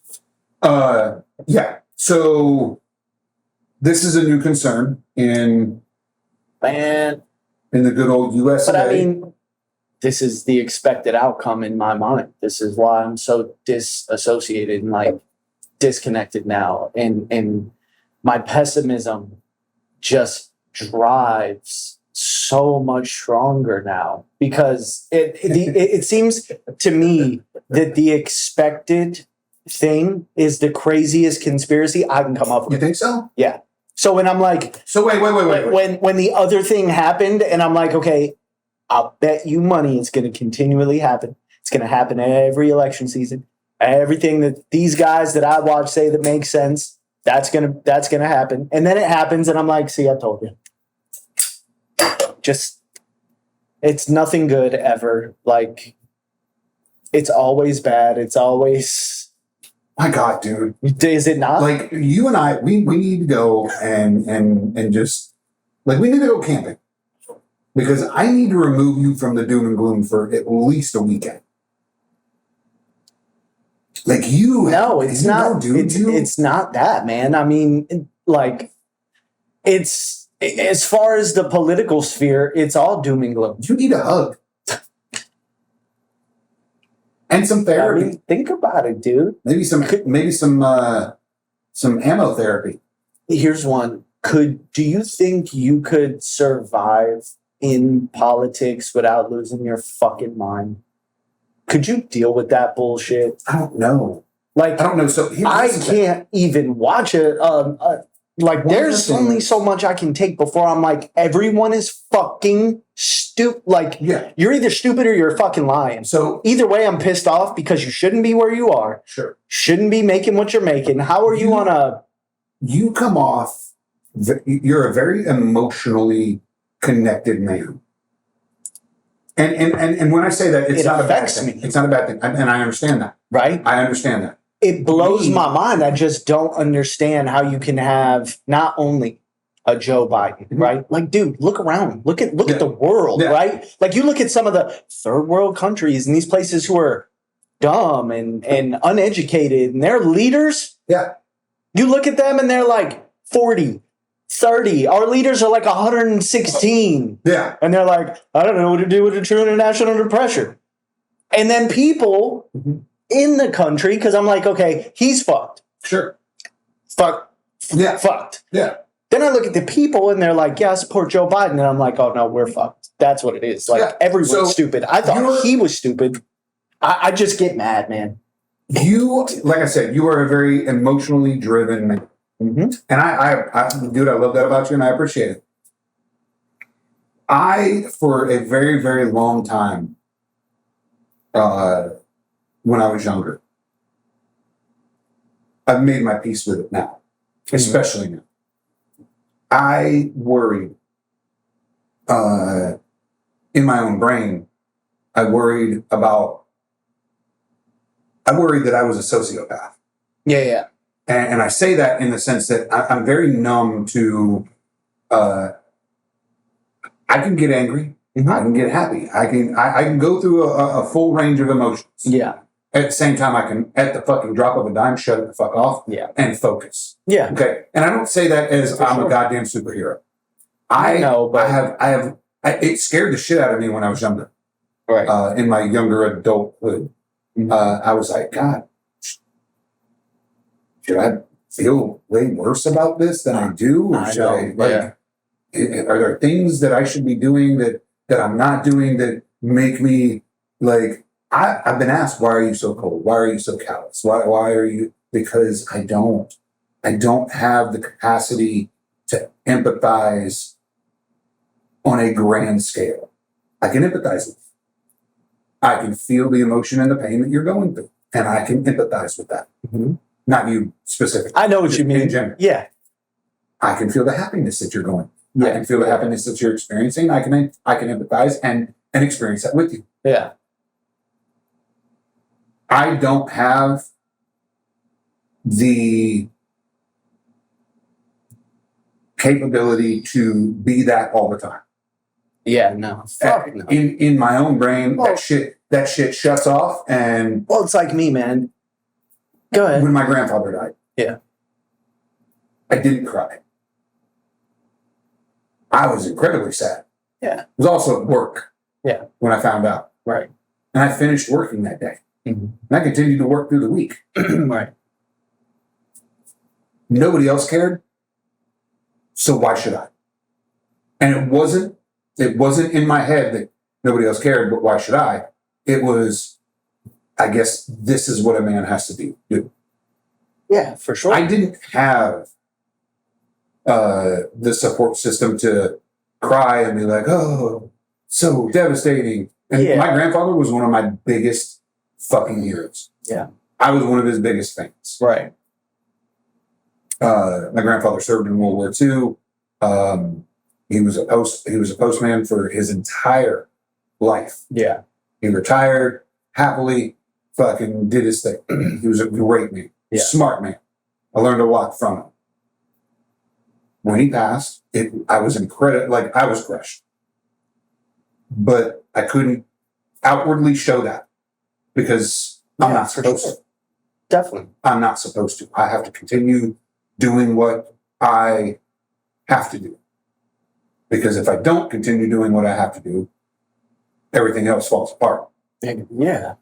Speaker 2: Yeah. So this is a new concern in
Speaker 1: Man,
Speaker 2: the good old USA.
Speaker 1: but I mean, this is the expected outcome in my mind. This is why I'm so disassociated and like disconnected now. And my pessimism just drives so much stronger now because it seems to me that the expected thing is the craziest conspiracy I can come up
Speaker 2: You
Speaker 1: with.
Speaker 2: think so?
Speaker 1: Yeah. So when I'm like,
Speaker 2: So wait.
Speaker 1: when the other thing happened and I'm like, okay, I'll bet you money it's going to continually happen. It's going to happen every election season. Everything that these guys that I watch say that makes sense, that's going to happen. And then it happens and I'm like, see, I told you. Just, it's nothing good ever. Like, it's always bad. It's always,
Speaker 2: My God, dude.
Speaker 1: is it not?
Speaker 2: Like you and I, we need to go and just we need to go camping. Because I need to remove you from the doom and gloom for at least a weekend. Like you.
Speaker 1: No, it's
Speaker 2: you
Speaker 1: not.
Speaker 2: know, dude.
Speaker 1: It's not that, man. I mean, like, it's as far as the political sphere, it's all doom and gloom.
Speaker 2: You need a hug. And some
Speaker 1: I
Speaker 2: therapy.
Speaker 1: mean, think about it, dude.
Speaker 2: Maybe some ammo therapy.
Speaker 1: Here's one. Do you think you could survive in politics without losing your fucking mind? Could you deal with that bullshit?
Speaker 2: I don't know.
Speaker 1: Like,
Speaker 2: I don't know. So
Speaker 1: I can't even watch Like,
Speaker 2: One
Speaker 1: there's
Speaker 2: thing
Speaker 1: only
Speaker 2: is-
Speaker 1: so much I can take before I'm like, everyone is fucking stupid. Like,
Speaker 2: Yeah.
Speaker 1: you're either stupid or you're fucking lying.
Speaker 2: So
Speaker 1: Either way, I'm pissed off because you shouldn't be where you are.
Speaker 2: sure,
Speaker 1: Shouldn't be making what you're making. How are you
Speaker 2: You-
Speaker 1: on a?
Speaker 2: you come off. You're a very emotionally connected man. And when I say that, it's
Speaker 1: It
Speaker 2: not a bad
Speaker 1: affects
Speaker 2: thing.
Speaker 1: me.
Speaker 2: It's not a bad thing, and I understand that.
Speaker 1: Right?
Speaker 2: I understand that.
Speaker 1: It blows
Speaker 2: Me-
Speaker 1: my mind. I just don't understand how you can have not only a Joe Biden,
Speaker 2: Mhm.
Speaker 1: right? Like, dude, look around. Look
Speaker 2: Yeah.
Speaker 1: at the world,
Speaker 2: Yeah.
Speaker 1: right? Like, you look at some of the third world countries and these places who are dumb and uneducated and they're leaders.
Speaker 2: Yeah.
Speaker 1: You look at them and they're like 40, 30. Our leaders are like 116.
Speaker 2: Yeah.
Speaker 1: And they're like, I don't know what to do with a true international under pressure. And then people
Speaker 2: Mhm.
Speaker 1: in the country, because I'm like, okay, he's fucked.
Speaker 2: Sure.
Speaker 1: Fuck.
Speaker 2: Yeah.
Speaker 1: Fucked.
Speaker 2: Yeah.
Speaker 1: Then I look at the people and they're like, yeah, I support Joe Biden. And I'm like, oh no, we're fucked. That's what it is. Like,
Speaker 2: Yeah.
Speaker 1: everyone's
Speaker 2: So,
Speaker 1: stupid. I thought
Speaker 2: you're-
Speaker 1: he was stupid. I just get mad, man.
Speaker 2: You, like I said, you are a very emotionally driven man.
Speaker 1: Mm-hmm.
Speaker 2: And dude, I love that about you and I appreciate it. I, for a very, very long time, when I was younger, I've made my peace with it now, especially now. I worried, in my own brain, I worried that I was a sociopath.
Speaker 1: Yeah.
Speaker 2: And I say that in the sense that I'm very numb to, I can get angry.
Speaker 1: Mhm.
Speaker 2: I can get happy. I can go through a full range of emotions.
Speaker 1: Yeah.
Speaker 2: At the same time, I can, at the fucking drop of a dime, shut it the fuck off
Speaker 1: Yeah.
Speaker 2: and focus.
Speaker 1: Yeah.
Speaker 2: Okay. And I don't say that as
Speaker 1: For
Speaker 2: I'm
Speaker 1: sure.
Speaker 2: a goddamn superhero.
Speaker 1: I know, but
Speaker 2: it scared the shit out of me when I was younger.
Speaker 1: right.
Speaker 2: In my younger adulthood.
Speaker 1: Mhm.
Speaker 2: I was like, God, should I feel way worse about this than I do? Or
Speaker 1: I
Speaker 2: should
Speaker 1: know,
Speaker 2: I, like, are there things that I should be doing that I'm not doing that make me like, I've been asked, why are you so cold? Why are you so callous? Why are you? Because I don't have the capacity to empathize on a grand scale. I can empathize with you. I can feel the emotion and the pain that you're going through, and I can empathize with that.
Speaker 1: Mhm.
Speaker 2: Not you specifically.
Speaker 1: I know what you
Speaker 2: In
Speaker 1: mean.
Speaker 2: general.
Speaker 1: Yeah.
Speaker 2: I can feel the happiness that you're going. I
Speaker 1: Yeah.
Speaker 2: can feel the happiness that you're experiencing. I can empathize and experience that with you.
Speaker 1: Yeah.
Speaker 2: I don't have the capability to be that all the time.
Speaker 1: Yeah. No. Fuck no.
Speaker 2: In my own brain,
Speaker 1: Well-
Speaker 2: that shit shuts off. And
Speaker 1: Well, it's like me, man. Go ahead.
Speaker 2: when my grandfather died,
Speaker 1: Yeah.
Speaker 2: I didn't cry. I was incredibly sad.
Speaker 1: Yeah.
Speaker 2: It was also at work.
Speaker 1: Yeah.
Speaker 2: When I found out,
Speaker 1: Right.
Speaker 2: and I finished working that day,
Speaker 1: Mhm.
Speaker 2: and I continued to work through the week.
Speaker 1: Right.
Speaker 2: Nobody else cared, so why should I? And it wasn't in my head that nobody else cared, but why should I? It was, I guess this is what a man has to do.
Speaker 1: Yeah, for sure.
Speaker 2: I didn't have the support system to cry and be like, oh, so devastating. And
Speaker 1: Yeah.
Speaker 2: my grandfather was one of my biggest fucking heroes.
Speaker 1: Yeah.
Speaker 2: I was one of his biggest fans.
Speaker 1: Right.
Speaker 2: My grandfather served in World War II. He was a postman for his entire life.
Speaker 1: Yeah.
Speaker 2: He retired happily, fucking did his thing. He was a great man,
Speaker 1: Yeah.
Speaker 2: smart man. I learned a lot from him. When he passed, I was I was crushed. But I couldn't outwardly show that because I'm
Speaker 1: Yeah,
Speaker 2: not
Speaker 1: for
Speaker 2: supposed
Speaker 1: sure.
Speaker 2: to.
Speaker 1: Definitely.
Speaker 2: I'm not supposed to. I have to continue doing what I have to do. Because if I don't continue doing what I have to do, everything else falls apart.
Speaker 1: Yeah.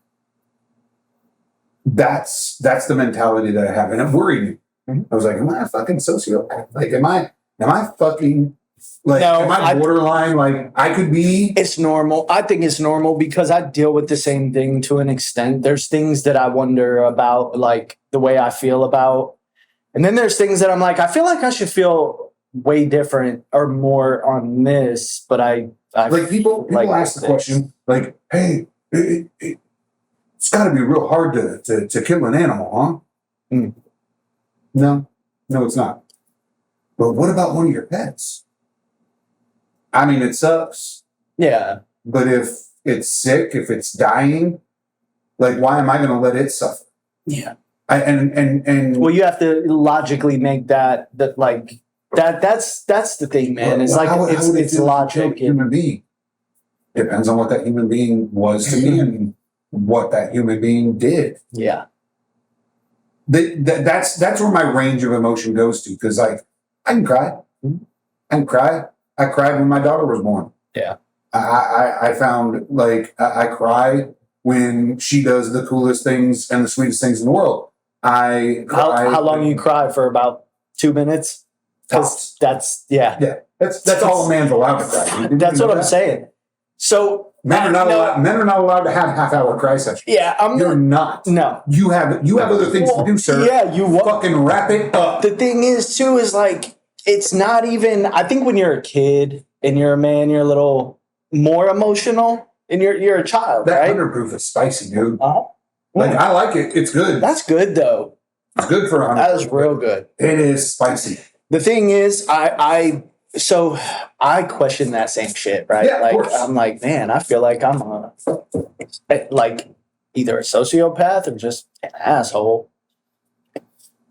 Speaker 2: That's the mentality that I have. And it worried me.
Speaker 1: Mhm.
Speaker 2: I was like, am I a fucking sociopath? Like, am I fucking, like,
Speaker 1: No,
Speaker 2: am I borderline? Like, I could be.
Speaker 1: It's normal. I think it's normal because I deal with the same thing to an extent. There's things that I wonder about, like the way I feel about And then there's things that I'm like, I feel like I should feel way different or more on this, but I
Speaker 2: Like people ask the
Speaker 1: this.
Speaker 2: question, like, "Hey, it's got to be real hard to kill an animal, huh?"
Speaker 1: Mm.
Speaker 2: No, it's not. But what about one of your pets? I mean, it sucks.
Speaker 1: Yeah.
Speaker 2: But if it's sick, if it's dying, like, why am I going to let it suffer?
Speaker 1: Yeah.
Speaker 2: And
Speaker 1: Well, you have to logically make that like that's the thing, man. It's like
Speaker 2: how would it
Speaker 1: it's
Speaker 2: feel to kill a
Speaker 1: logic.
Speaker 2: human being. Depends on what that human being was to me and what that human being did.
Speaker 1: Yeah.
Speaker 2: That's where my range of emotion goes to, because like I can cry. I can cry. I cried when my daughter was born.
Speaker 1: Yeah.
Speaker 2: I found like I cry when she does the coolest things and the sweetest things in the world. I cry.
Speaker 1: How long you cry for? About 2 minutes?
Speaker 2: Tops.
Speaker 1: That's yeah.
Speaker 2: That's all a man's allowed to cry.
Speaker 1: That's what I'm saying. So
Speaker 2: Men are not allowed. Men are not allowed to have half-hour cry sessions.
Speaker 1: Yeah,
Speaker 2: You're not.
Speaker 1: No.
Speaker 2: You have other things to do, sir.
Speaker 1: Yeah, you
Speaker 2: fucking wrap it up.
Speaker 1: The thing is, too, is like it's not even. I think when you're a kid and you're a man, you're a little more emotional, and you're a child,
Speaker 2: That
Speaker 1: right?
Speaker 2: underproof is spicy, dude.
Speaker 1: Uh-huh.
Speaker 2: Like I like it. It's good.
Speaker 1: That's good though.
Speaker 2: It's good for 100.
Speaker 1: That is real good.
Speaker 2: It is spicy.
Speaker 1: The thing is, I question that same shit, right?
Speaker 2: Yeah, of
Speaker 1: like
Speaker 2: course.
Speaker 1: I'm like, man, I feel like I'm like either a sociopath or just an asshole.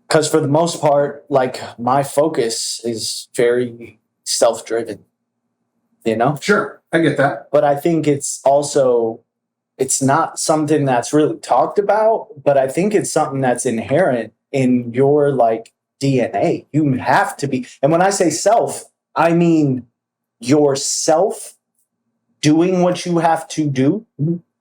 Speaker 1: Because for the most part, like my focus is very self-driven, you know?
Speaker 2: Sure, I get that.
Speaker 1: But I think it's not something that's really talked about, but I think it's something that's inherent in your like DNA. You have to be. And when I say self, I mean yourself doing what you have to do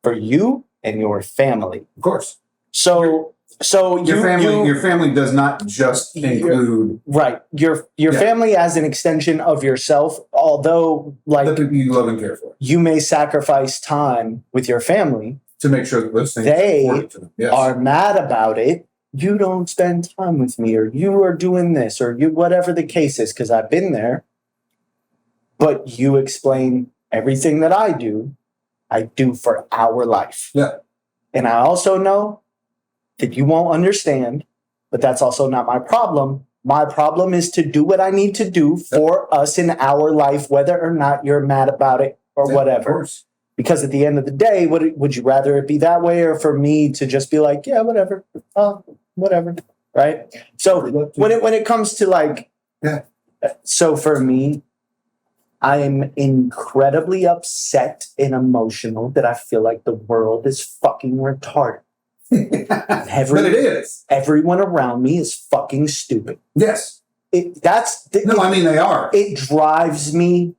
Speaker 1: for you and your family.
Speaker 2: Of course.
Speaker 1: So
Speaker 2: Your family does not just include
Speaker 1: right. Your family as an extension of yourself, although
Speaker 2: the
Speaker 1: like
Speaker 2: people you love and care for,
Speaker 1: you may sacrifice time with your family.
Speaker 2: to make sure that those things
Speaker 1: They
Speaker 2: are important to them. Yes.
Speaker 1: are mad about it. You don't spend time with me, or you are doing this, or you whatever the case is, because I've been there. But you explain everything that I do for our life.
Speaker 2: Yeah.
Speaker 1: And I also know that you won't understand, but that's also not my problem. My problem is to do what I need to do for us in our life, whether or not you're mad about it or
Speaker 2: Yeah,
Speaker 1: whatever.
Speaker 2: Of course.
Speaker 1: Because at the end of the day, would you rather it be that way, or for me to just be like, yeah, whatever, whatever, right? So when it comes to like,
Speaker 2: Yeah.
Speaker 1: So for me, I am incredibly upset and emotional that I feel like the world is fucking retarded.
Speaker 2: But it is.
Speaker 1: Everyone around me is fucking stupid.
Speaker 2: Yes.
Speaker 1: I mean
Speaker 2: They are.
Speaker 1: It drives me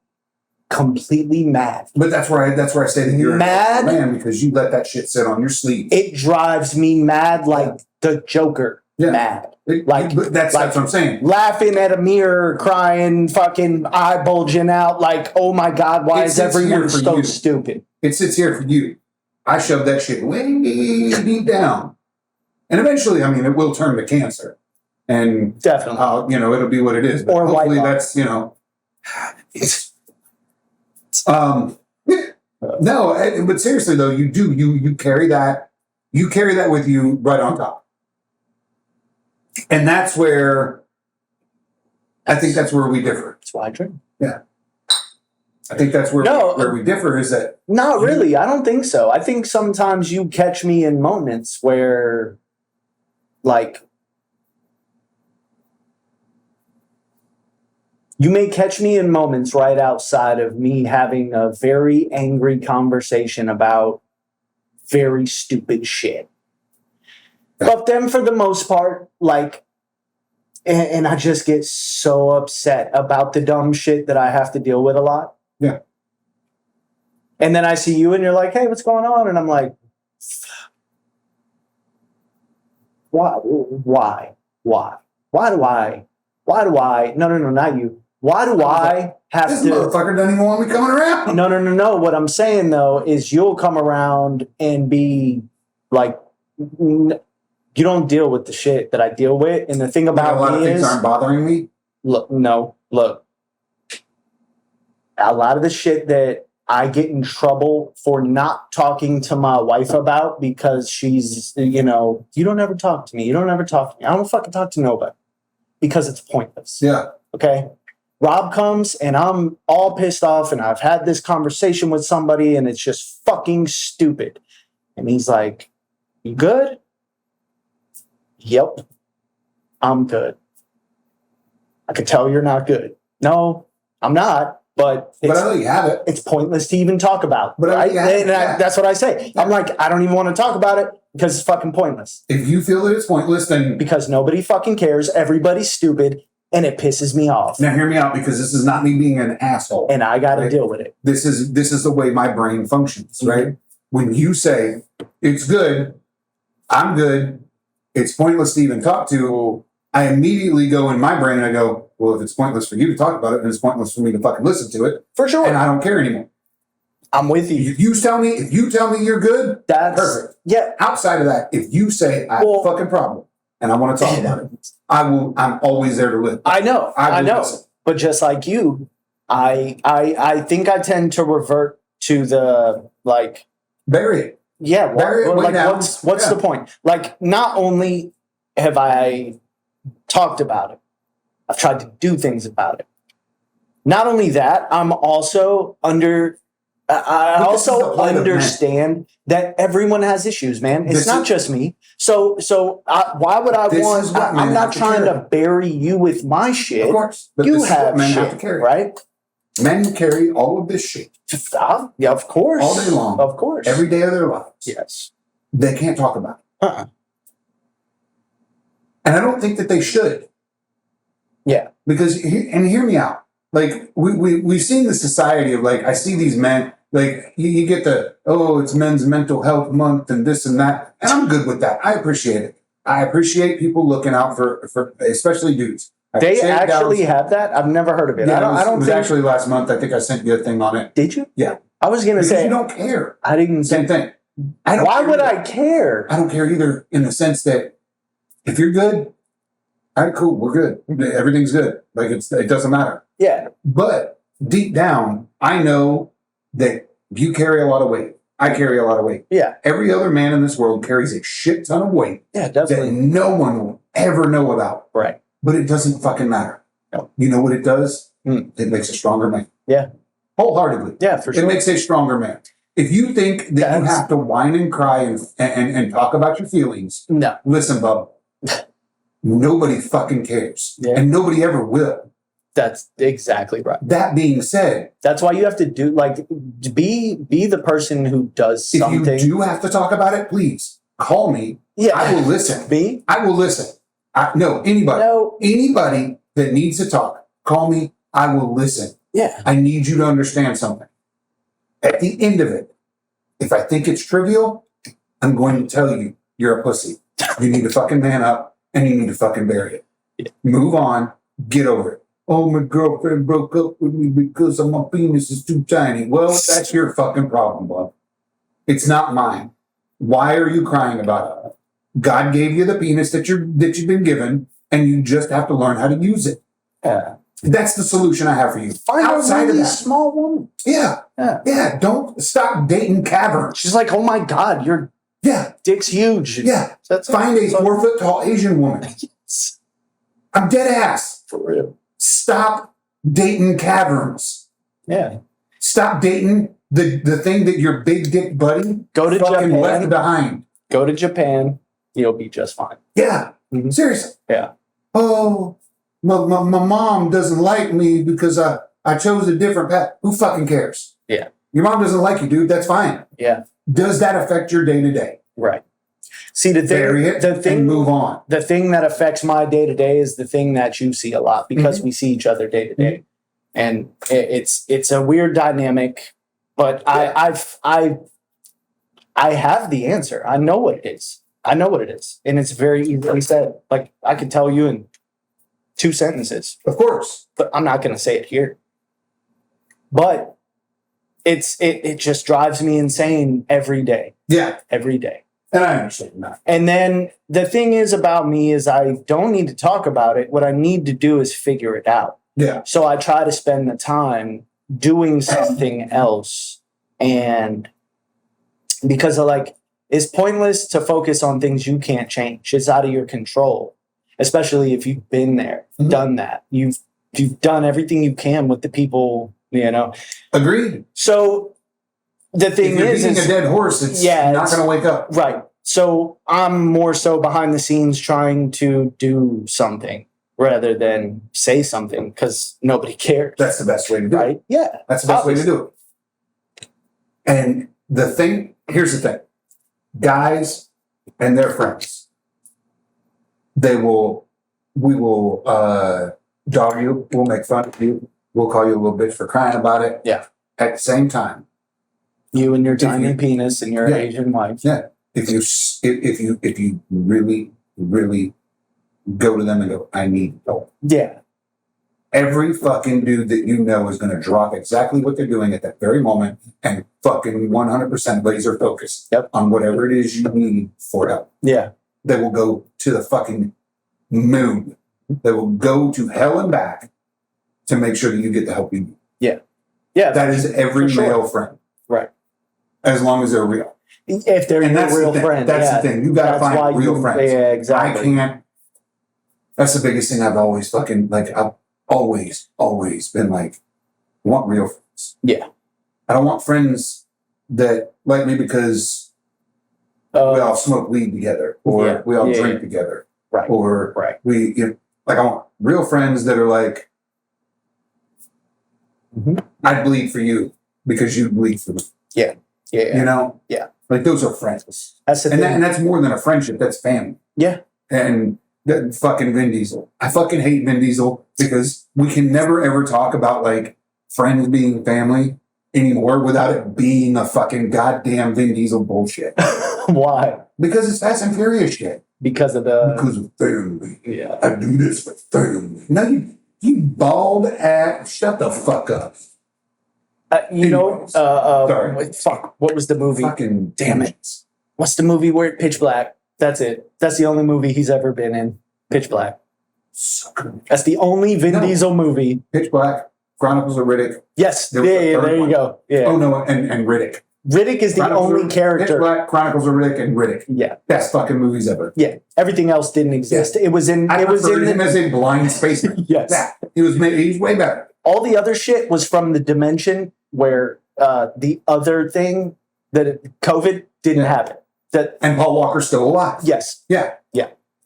Speaker 1: completely mad.
Speaker 2: But that's where I say that you're
Speaker 1: Mad?
Speaker 2: a man, because you let that shit sit on your sleeve.
Speaker 1: It drives me mad like the Joker.
Speaker 2: Yeah.
Speaker 1: Mad.
Speaker 2: But that's what I'm saying.
Speaker 1: Laughing at a mirror, crying, fucking eye bulging out, like, oh my God, why is everyone so stupid?
Speaker 2: It sits here for you. I shoved that shit way deep down. And eventually, I mean, it will turn to cancer. And
Speaker 1: definitely,
Speaker 2: it'll be what it is. But
Speaker 1: or
Speaker 2: hopefully
Speaker 1: white
Speaker 2: that's, no, but seriously though, you carry that with you right on top. And that's where I think that's where we differ.
Speaker 1: That's why I drink.
Speaker 2: Yeah. I think that's where we differ, is that
Speaker 1: not really. I don't think so. I think sometimes you catch me in moments where like you may catch me in moments right outside of me having a very angry conversation about very stupid shit. But then for the most part, like, and I just get so upset about the dumb shit that I have to deal with a lot.
Speaker 2: Yeah.
Speaker 1: And then I see you and you're like, hey, what's going on? And I'm like, why? No, not you. Why do I have
Speaker 2: this
Speaker 1: to?
Speaker 2: motherfucker doesn't even want me coming around.
Speaker 1: No. What I'm saying though is you'll come around and be like, You don't deal with the shit that I deal with. And the thing about
Speaker 2: a lot of
Speaker 1: me
Speaker 2: things
Speaker 1: is,
Speaker 2: aren't bothering me.
Speaker 1: look, a lot of the shit that I get in trouble for not talking to my wife about because she's, you don't ever talk to me. You don't ever talk to me. I don't fucking talk to nobody because it's pointless.
Speaker 2: Yeah.
Speaker 1: Okay. Rob comes and I'm all pissed off and I've had this conversation with somebody and it's just fucking stupid. And he's like, "You good?" "Yep, I'm good." "I can tell you're not good." "No, I'm not, but
Speaker 2: But I let you have it.
Speaker 1: it's pointless to even talk about."
Speaker 2: But
Speaker 1: right?
Speaker 2: yeah.
Speaker 1: That's what I say. I'm like, I don't even want to talk about it because it's fucking pointless.
Speaker 2: If you feel that it's pointless, then
Speaker 1: Because nobody fucking cares. Everybody's stupid and it pisses me off.
Speaker 2: now hear me out, because this is not me being an asshole.
Speaker 1: And I got to
Speaker 2: Right.
Speaker 1: deal with it.
Speaker 2: This is the way my brain functions, right? When you say it's good, I'm good, it's pointless to even talk to, I immediately go in my brain and I go, well, if it's pointless for you to talk about it, then it's pointless for me to fucking listen to it,
Speaker 1: For sure.
Speaker 2: and I don't care anymore.
Speaker 1: I'm with you.
Speaker 2: If you tell me you're good,
Speaker 1: That's
Speaker 2: perfect.
Speaker 1: Yeah.
Speaker 2: Outside of that, if you say I have
Speaker 1: Well-
Speaker 2: a fucking problem and I want to talk about it, I'm always there to listen.
Speaker 1: I know.
Speaker 2: I
Speaker 1: I
Speaker 2: will
Speaker 1: know.
Speaker 2: listen.
Speaker 1: But just like you, I think I tend to revert to the like,
Speaker 2: Bury it.
Speaker 1: yeah,
Speaker 2: Bury it way
Speaker 1: like
Speaker 2: down.
Speaker 1: what's
Speaker 2: Yeah.
Speaker 1: the point? Like, not only have I talked about it, I've tried to do things about it. Not only that, I'm also I
Speaker 2: But this is the
Speaker 1: also
Speaker 2: plight of men.
Speaker 1: understand that everyone has issues, man. It's
Speaker 2: This
Speaker 1: not
Speaker 2: is-
Speaker 1: just me. So why would I
Speaker 2: This is
Speaker 1: want?
Speaker 2: what men
Speaker 1: I'm not
Speaker 2: have to
Speaker 1: trying
Speaker 2: carry.
Speaker 1: to bury you with my shit.
Speaker 2: Of course. But
Speaker 1: You
Speaker 2: this is what
Speaker 1: have
Speaker 2: men
Speaker 1: shit,
Speaker 2: have to carry.
Speaker 1: right?
Speaker 2: Men carry all of this shit
Speaker 1: Yeah, of course.
Speaker 2: all day long,
Speaker 1: Of course.
Speaker 2: every day of their lives.
Speaker 1: Yes.
Speaker 2: They can't talk about it.
Speaker 1: Uh-uh.
Speaker 2: And I don't think that they should.
Speaker 1: Yeah.
Speaker 2: Because, and hear me out. Like, we've seen the society of, like, I see these men, like, you get the, oh, it's Men's Mental Health Month and this and that. And I'm good with that. I appreciate it. I appreciate people looking out for especially dudes. I
Speaker 1: They
Speaker 2: appreciate
Speaker 1: actually
Speaker 2: gals.
Speaker 1: have that. I've never heard of it.
Speaker 2: Yeah,
Speaker 1: I
Speaker 2: it
Speaker 1: don't
Speaker 2: was
Speaker 1: think.
Speaker 2: actually last month. I think I sent you a thing on it.
Speaker 1: Did you?
Speaker 2: Yeah.
Speaker 1: I was gonna
Speaker 2: Because
Speaker 1: say
Speaker 2: you don't care.
Speaker 1: I didn't.
Speaker 2: Same thing. I don't
Speaker 1: Why
Speaker 2: care
Speaker 1: would
Speaker 2: either.
Speaker 1: I care?
Speaker 2: I don't care either, in the sense that if you're good, all right, cool, we're good. Everything's good. Like, it doesn't matter.
Speaker 1: Yeah.
Speaker 2: But deep down, I know that you carry a lot of weight. I carry a lot of weight.
Speaker 1: Yeah.
Speaker 2: Every other man in this world carries a shit ton of weight
Speaker 1: Yeah.
Speaker 2: that
Speaker 1: Definitely.
Speaker 2: no one will ever know about.
Speaker 1: Right.
Speaker 2: But it doesn't fucking matter.
Speaker 1: No.
Speaker 2: You know what it does?
Speaker 1: Hmm.
Speaker 2: It makes a stronger man.
Speaker 1: Yeah.
Speaker 2: Wholeheartedly.
Speaker 1: Yeah. For
Speaker 2: It
Speaker 1: sure.
Speaker 2: makes a stronger man. If you think that you
Speaker 1: That's-
Speaker 2: have to whine and cry and talk about your feelings,
Speaker 1: No.
Speaker 2: listen, bub. Nobody fucking cares.
Speaker 1: Yeah.
Speaker 2: And nobody ever will.
Speaker 1: That's exactly right.
Speaker 2: That being said,
Speaker 1: That's why you have to do like be the person who does
Speaker 2: if
Speaker 1: something.
Speaker 2: you do have to talk about it, please call me.
Speaker 1: Yeah.
Speaker 2: I will listen.
Speaker 1: Me?
Speaker 2: I will listen. No, anybody.
Speaker 1: No.
Speaker 2: Anybody that needs to talk, call me. I will listen.
Speaker 1: Yeah.
Speaker 2: I need you to understand something. At the end of it, if I think it's trivial, I'm going to tell you you're a pussy. You need to fucking man up and you need to fucking bury it.
Speaker 1: Yeah.
Speaker 2: Move on. Get over it. Oh, my girlfriend broke up with me because my penis is too tiny. Well, that's your fucking problem, bub. It's not mine. Why are you crying about it? God gave you the penis that you've been given, and you just have to learn how to use it.
Speaker 1: Yeah.
Speaker 2: That's the solution I have for you.
Speaker 1: Find
Speaker 2: Outside
Speaker 1: a
Speaker 2: of
Speaker 1: really
Speaker 2: that,
Speaker 1: small woman.
Speaker 2: yeah,
Speaker 1: Yeah.
Speaker 2: yeah. Don't stop dating caverns.
Speaker 1: She's like, oh my God, your
Speaker 2: Yeah,
Speaker 1: dick's huge.
Speaker 2: yeah.
Speaker 1: That's
Speaker 2: Find a
Speaker 1: so-
Speaker 2: 4 foot tall Asian woman. I'm dead ass.
Speaker 1: For real.
Speaker 2: Stop dating caverns.
Speaker 1: Yeah.
Speaker 2: Stop dating the thing that your big dick buddy
Speaker 1: Go to
Speaker 2: fucking left
Speaker 1: Japan.
Speaker 2: behind.
Speaker 1: Go to Japan. You'll be just fine.
Speaker 2: Yeah,
Speaker 1: Mhm.
Speaker 2: seriously.
Speaker 1: Yeah.
Speaker 2: Oh, my mom doesn't like me because I chose a different path. Who fucking cares?
Speaker 1: Yeah.
Speaker 2: Your mom doesn't like you, dude. That's fine.
Speaker 1: Yeah.
Speaker 2: Does that affect your day to day?
Speaker 1: Right. See, the
Speaker 2: Bury it
Speaker 1: thing,
Speaker 2: and move on.
Speaker 1: the thing that affects my day to day is the thing that you see a lot because
Speaker 2: Mm-hmm.
Speaker 1: we see each other day to day, and it's a weird dynamic. But
Speaker 2: Yeah.
Speaker 1: I have the answer. I know what it is. I know what it is, and it's very easily said. Like I could tell you in 2 sentences,
Speaker 2: Of course.
Speaker 1: but I'm not going to say it here. But it just drives me insane every day.
Speaker 2: Yeah.
Speaker 1: Every day.
Speaker 2: And I understand that.
Speaker 1: And then the thing is about me is I don't need to talk about it. What I need to do is figure it out.
Speaker 2: Yeah.
Speaker 1: So I try to spend the time doing something else. And because of like, it's pointless to focus on things you can't change. It's out of your control, especially if you've been there, done that. You've done everything you can with the people, you know.
Speaker 2: Agreed.
Speaker 1: So the thing
Speaker 2: If you're
Speaker 1: is,
Speaker 2: beating a dead horse, it's
Speaker 1: yeah,
Speaker 2: not
Speaker 1: it's-
Speaker 2: going to wake up.
Speaker 1: right. So I'm more so behind the scenes trying to do something rather than say something because nobody cares.
Speaker 2: That's the best way to do it.
Speaker 1: Right? Yeah.
Speaker 2: That's the best way to do it. And here's the thing. Guys and their friends, we will dog you, we'll make fun of you, we'll call you a little bitch for crying about it.
Speaker 1: Yeah.
Speaker 2: At the same time,
Speaker 1: You and your
Speaker 2: If
Speaker 1: tiny
Speaker 2: you-
Speaker 1: penis and your
Speaker 2: Yeah.
Speaker 1: Asian wife.
Speaker 2: yeah, if you really, really go to them and go, I need help.
Speaker 1: Yeah.
Speaker 2: Every fucking dude that you know is going to drop exactly what they're doing at that very moment and fucking 100% laser focus
Speaker 1: Yep.
Speaker 2: on whatever it is you need for help.
Speaker 1: Yeah.
Speaker 2: They will go to the fucking moon. They will go to hell and back to make sure that you get the help you need.
Speaker 1: Yeah.
Speaker 2: That is every
Speaker 1: For sure.
Speaker 2: male friend.
Speaker 1: Right.
Speaker 2: As long as they're real.
Speaker 1: If they're
Speaker 2: And
Speaker 1: your
Speaker 2: that's
Speaker 1: real
Speaker 2: the thing.
Speaker 1: friend.
Speaker 2: That's
Speaker 1: yeah.
Speaker 2: the thing. You got to
Speaker 1: That's
Speaker 2: find
Speaker 1: why
Speaker 2: real
Speaker 1: you-
Speaker 2: friends.
Speaker 1: Yeah, exactly.
Speaker 2: I can't. That's the biggest thing I've always fucking, like, I've always been like, I want real friends.
Speaker 1: Yeah.
Speaker 2: I don't want friends that like me because we all smoke weed together or
Speaker 1: Yeah.
Speaker 2: we all
Speaker 1: Yeah,
Speaker 2: drink
Speaker 1: yeah.
Speaker 2: together.
Speaker 1: Right.
Speaker 2: Or
Speaker 1: Right.
Speaker 2: we, like, I want real friends that are like,
Speaker 1: Mhm.
Speaker 2: I'd bleed for you because you bleed for me.
Speaker 1: Yeah.
Speaker 2: You know?
Speaker 1: Yeah.
Speaker 2: Like, those are friends.
Speaker 1: That's the
Speaker 2: And,
Speaker 1: thing.
Speaker 2: and that's more than a friendship. That's family.
Speaker 1: Yeah.
Speaker 2: And that fucking Vin Diesel. I fucking hate Vin Diesel because we can never ever talk about like friends being family anymore without it being a fucking goddamn Vin Diesel bullshit.
Speaker 1: Why?
Speaker 2: Because it's Fast and Furious shit.
Speaker 1: Because of the.
Speaker 2: Because of family.
Speaker 1: Yeah.
Speaker 2: I do this for family. No, you bald ass. Shut the fuck up.
Speaker 1: You know,
Speaker 2: Anyways. Sorry.
Speaker 1: fuck. What was the movie?
Speaker 2: Fucking
Speaker 1: Damn it. What's the movie where Pitch Black? That's it. That's the only movie he's ever been in. Pitch Black.
Speaker 2: Sucker.
Speaker 1: That's the only Vin
Speaker 2: No.
Speaker 1: Diesel movie.
Speaker 2: Pitch Black. Chronicles of Riddick.
Speaker 1: Yes.
Speaker 2: There was a
Speaker 1: Yeah,
Speaker 2: third
Speaker 1: there you
Speaker 2: one.
Speaker 1: go. Yeah.
Speaker 2: Oh no, and Riddick.
Speaker 1: Riddick is the
Speaker 2: Chronicles
Speaker 1: only
Speaker 2: of- Pitch
Speaker 1: character.
Speaker 2: Black, Chronicles of Riddick, and Riddick.
Speaker 1: Yeah.
Speaker 2: Best fucking movies ever.
Speaker 1: Yeah. Everything else didn't exist. It was in.
Speaker 2: I
Speaker 1: It was in
Speaker 2: preferred him
Speaker 1: the.
Speaker 2: as a blind spaceman.
Speaker 1: Yes.
Speaker 2: That he's way better.
Speaker 1: All the other shit was from the dimension where the other thing COVID didn't
Speaker 2: Yeah.
Speaker 1: happen. That
Speaker 2: And Paul Walker's still alive.
Speaker 1: yes.
Speaker 2: Yeah.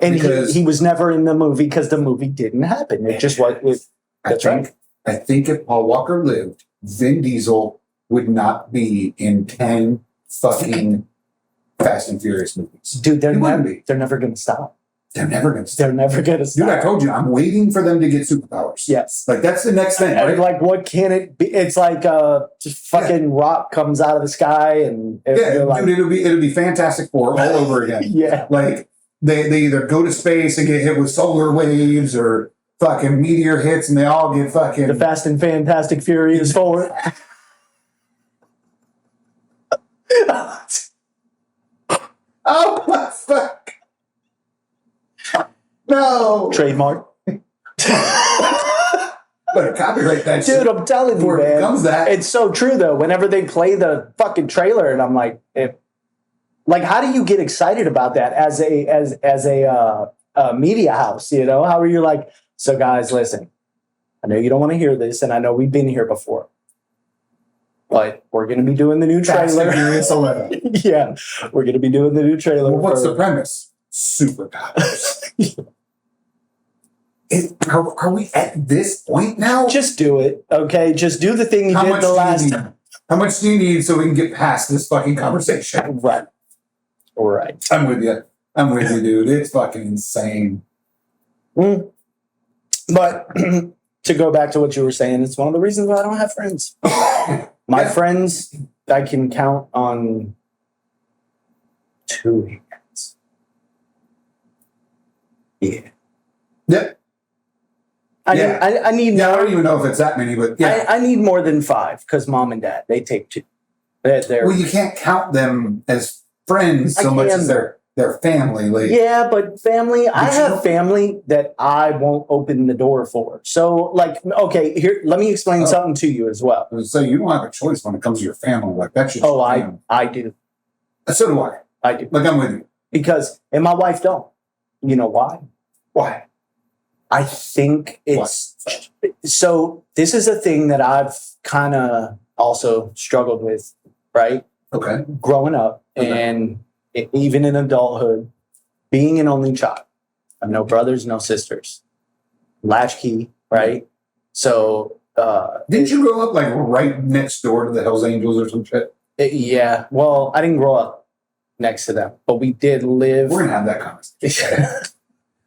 Speaker 1: And
Speaker 2: Because-
Speaker 1: he was never in the movie because the movie didn't happen. It just was. That's right.
Speaker 2: I think if Paul Walker lived, Vin Diesel would not be in 10 fucking Fast and Furious movies.
Speaker 1: Dude,
Speaker 2: He wouldn't be.
Speaker 1: they're never going to stop.
Speaker 2: They're never going to stop.
Speaker 1: They're never going to
Speaker 2: Dude, I
Speaker 1: stop.
Speaker 2: told you, I'm waiting for them to get superpowers.
Speaker 1: Yes.
Speaker 2: Like, that's the next thing,
Speaker 1: And
Speaker 2: right?
Speaker 1: like, what can it be? It's like just fucking rock comes out of the sky and
Speaker 2: Yeah,
Speaker 1: you're like,
Speaker 2: dude, it'll be Fantastic Four all over again.
Speaker 1: yeah.
Speaker 2: Like, they either go to space and get hit with solar waves or fucking meteor hits and they all get fucking...
Speaker 1: The Fast and Fantastic Furious 4.
Speaker 2: Oh, my fuck. No.
Speaker 1: Trademark.
Speaker 2: Better copyright that shit.
Speaker 1: Dude, I'm telling you,
Speaker 2: before it
Speaker 1: man.
Speaker 2: becomes that.
Speaker 1: It's so true though. Whenever they play the fucking trailer, and I'm like, like, how do you get excited about that as a media house? You know, how are you like? So, guys, listen. I know you don't want to hear this, and I know we've been here before, but we're going to be doing the new
Speaker 2: Fast and
Speaker 1: trailer.
Speaker 2: Furious 11.
Speaker 1: Yeah, we're going to be doing the new trailer.
Speaker 2: Well, what's
Speaker 1: for-
Speaker 2: the premise? Superpowers. Are we at this point now?
Speaker 1: Just do it, okay? Just do the thing you
Speaker 2: How
Speaker 1: did
Speaker 2: much
Speaker 1: the
Speaker 2: do you
Speaker 1: last
Speaker 2: need?
Speaker 1: time.
Speaker 2: How much do you need so we can get past this fucking conversation?
Speaker 1: Right. Right.
Speaker 2: I'm with you. I'm with you, dude. It's fucking insane.
Speaker 1: Mm. But to go back to what you were saying, it's one of the reasons why I don't have friends. My
Speaker 2: Yeah.
Speaker 1: friends, I can count on 2 hands. Yeah.
Speaker 2: Yep. Yeah.
Speaker 1: I need
Speaker 2: Yeah, I
Speaker 1: more.
Speaker 2: don't even know if it's that many, but yeah.
Speaker 1: I need more than 5 because mom and dad, they take 2. They're
Speaker 2: Well, you can't count them as friends
Speaker 1: I
Speaker 2: so much
Speaker 1: can.
Speaker 2: as their family. Like,
Speaker 1: Yeah, but family, I
Speaker 2: But you
Speaker 1: have
Speaker 2: don't-
Speaker 1: family that I won't open the door for. So, like, okay, here, let me explain
Speaker 2: Oh.
Speaker 1: something to you as well.
Speaker 2: so you don't have a choice when it comes to your family. Like that's just
Speaker 1: Oh,
Speaker 2: your
Speaker 1: I
Speaker 2: family.
Speaker 1: do.
Speaker 2: So do I.
Speaker 1: I do.
Speaker 2: Like I'm with you.
Speaker 1: Because, and my wife don't. You know why?
Speaker 2: Why?
Speaker 1: I think it's, so this is a thing that I've kind of also struggled with, right?
Speaker 2: Okay.
Speaker 1: Growing up
Speaker 2: Okay.
Speaker 1: and even in adulthood, being an only child. I have no brothers, no sisters. Latchkey, right? So,
Speaker 2: Didn't you grow up like right next door to the Hells Angels or some shit?
Speaker 1: yeah. Well, I didn't grow up next to them, but we did live.
Speaker 2: We're gonna have that conversation.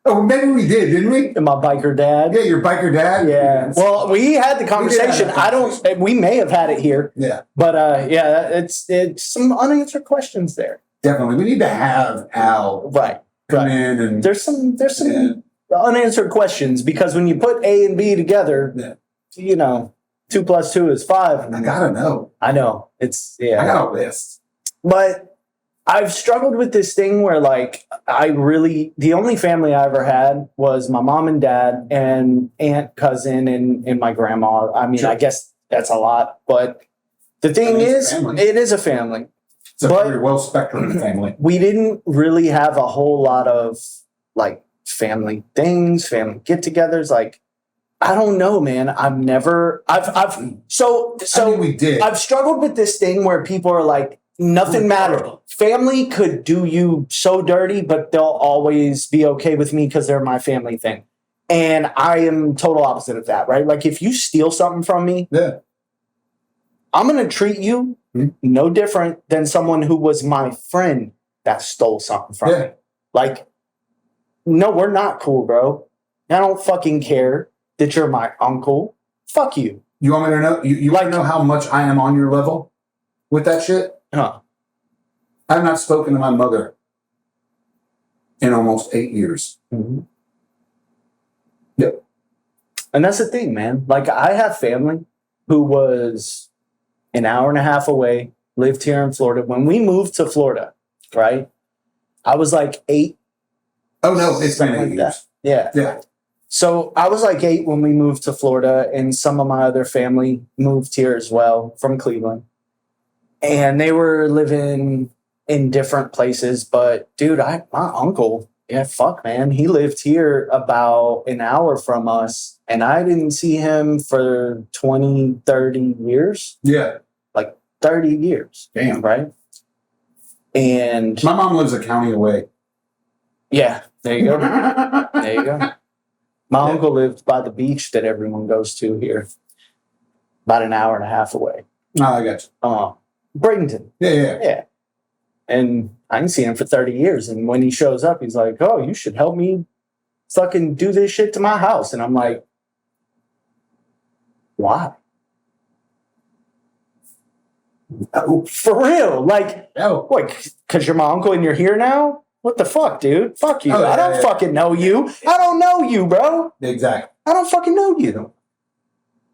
Speaker 2: Oh, maybe we did, didn't we?
Speaker 1: My biker dad.
Speaker 2: Yeah, your biker dad.
Speaker 1: Yeah. Well, we had the conversation.
Speaker 2: that
Speaker 1: I don't. We may have had it here,
Speaker 2: Yeah,
Speaker 1: but yeah, it's some unanswered questions there.
Speaker 2: definitely. We need to have Al
Speaker 1: Right.
Speaker 2: come
Speaker 1: Right.
Speaker 2: in and
Speaker 1: There's some
Speaker 2: Yeah.
Speaker 1: unanswered questions because when you put A and B together,
Speaker 2: Yeah.
Speaker 1: you know, 2 + 2 is 5.
Speaker 2: I gotta know.
Speaker 1: I know it's yeah.
Speaker 2: I got a list.
Speaker 1: But I've struggled with this thing where, like, the only family I ever had was my mom and dad and aunt, cousin, and my grandma. I mean,
Speaker 2: Sure.
Speaker 1: I guess that's a lot, but the thing
Speaker 2: I mean, it's
Speaker 1: is,
Speaker 2: a family.
Speaker 1: it is a family.
Speaker 2: It's a
Speaker 1: But-
Speaker 2: very well spectrum family.
Speaker 1: We didn't really have a whole lot of, like, family things, family get-togethers. Like, I don't know, man. So
Speaker 2: I mean, we did.
Speaker 1: I've struggled with this thing where people are like, nothing mattered. Family could do you so dirty, but they'll always be okay with me because they're my family thing. And I am total opposite of that, right? Like if you steal something from me,
Speaker 2: Yeah.
Speaker 1: I'm going to treat you
Speaker 2: Hmm.
Speaker 1: no different than someone who was my friend that stole something from
Speaker 2: Yeah.
Speaker 1: me. Like, no, we're not cool, bro. I don't fucking care that you're my uncle. Fuck you.
Speaker 2: You want me to know? You want to know how much I am on your level with that shit?
Speaker 1: Huh.
Speaker 2: I've not spoken to my mother in almost 8 years.
Speaker 1: Mhm.
Speaker 2: Yep.
Speaker 1: And that's the thing, man. Like, I have family who was an hour and a half away, lived here in Florida. When we moved to Florida, right? I was like 8.
Speaker 2: Oh no, it's been
Speaker 1: Something
Speaker 2: 8
Speaker 1: like
Speaker 2: years.
Speaker 1: Yeah.
Speaker 2: Yeah.
Speaker 1: So I was like 8 when we moved to Florida, and some of my other family moved here as well from Cleveland. And they were living in different places. But dude, my uncle, yeah, fuck, man, he lived here about an hour from us, and I didn't see him for 20, 30 years.
Speaker 2: Yeah.
Speaker 1: 30 years.
Speaker 2: Damn.
Speaker 1: Right? And
Speaker 2: My mom lives a county away.
Speaker 1: yeah, there you go.
Speaker 2: Oh,
Speaker 1: There you go. My
Speaker 2: Yeah.
Speaker 1: uncle lived by the beach that everyone goes to here, about an hour and a half away.
Speaker 2: I got you.
Speaker 1: Bradenton.
Speaker 2: Yeah.
Speaker 1: Yeah. And I didn't see him for 30 years. And when he shows up, he's like, oh, you should help me fucking do this shit to my house. And I'm like, why?
Speaker 2: Oh,
Speaker 1: For real? Like,
Speaker 2: oh.
Speaker 1: what? Because you're my uncle and you're here now? What the fuck, dude? Fuck you.
Speaker 2: Oh, yeah,
Speaker 1: I don't
Speaker 2: yeah.
Speaker 1: fucking know you. I don't know you, bro.
Speaker 2: Exactly.
Speaker 1: I don't fucking know you.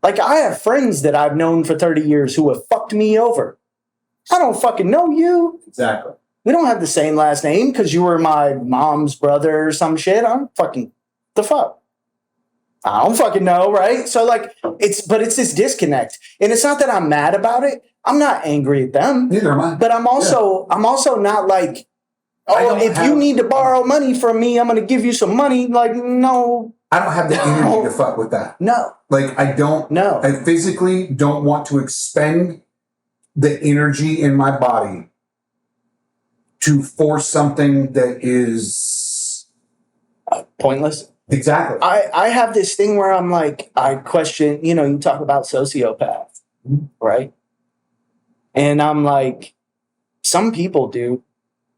Speaker 1: Like, I have friends that I've known for 30 years who have fucked me over. I don't fucking know you.
Speaker 2: Exactly.
Speaker 1: We don't have the same last name because you were my mom's brother or some shit. I'm fucking the fuck. I don't fucking know, right? So like it's this disconnect. And it's not that I'm mad about it. I'm not angry at them.
Speaker 2: Neither am I.
Speaker 1: But I'm also not like,
Speaker 2: I
Speaker 1: oh,
Speaker 2: don't
Speaker 1: if you
Speaker 2: have-
Speaker 1: need to borrow money from me, I'm gonna give you some money. Like, no,
Speaker 2: I don't have the energy to fuck with that.
Speaker 1: no,
Speaker 2: Like I don't.
Speaker 1: no.
Speaker 2: I physically don't want to expend the energy in my body to force something that is
Speaker 1: Pointless.
Speaker 2: exactly.
Speaker 1: I have this thing where I'm like, I question, you talk about sociopath,
Speaker 2: Mhm.
Speaker 1: right? And I'm like, some people, dude,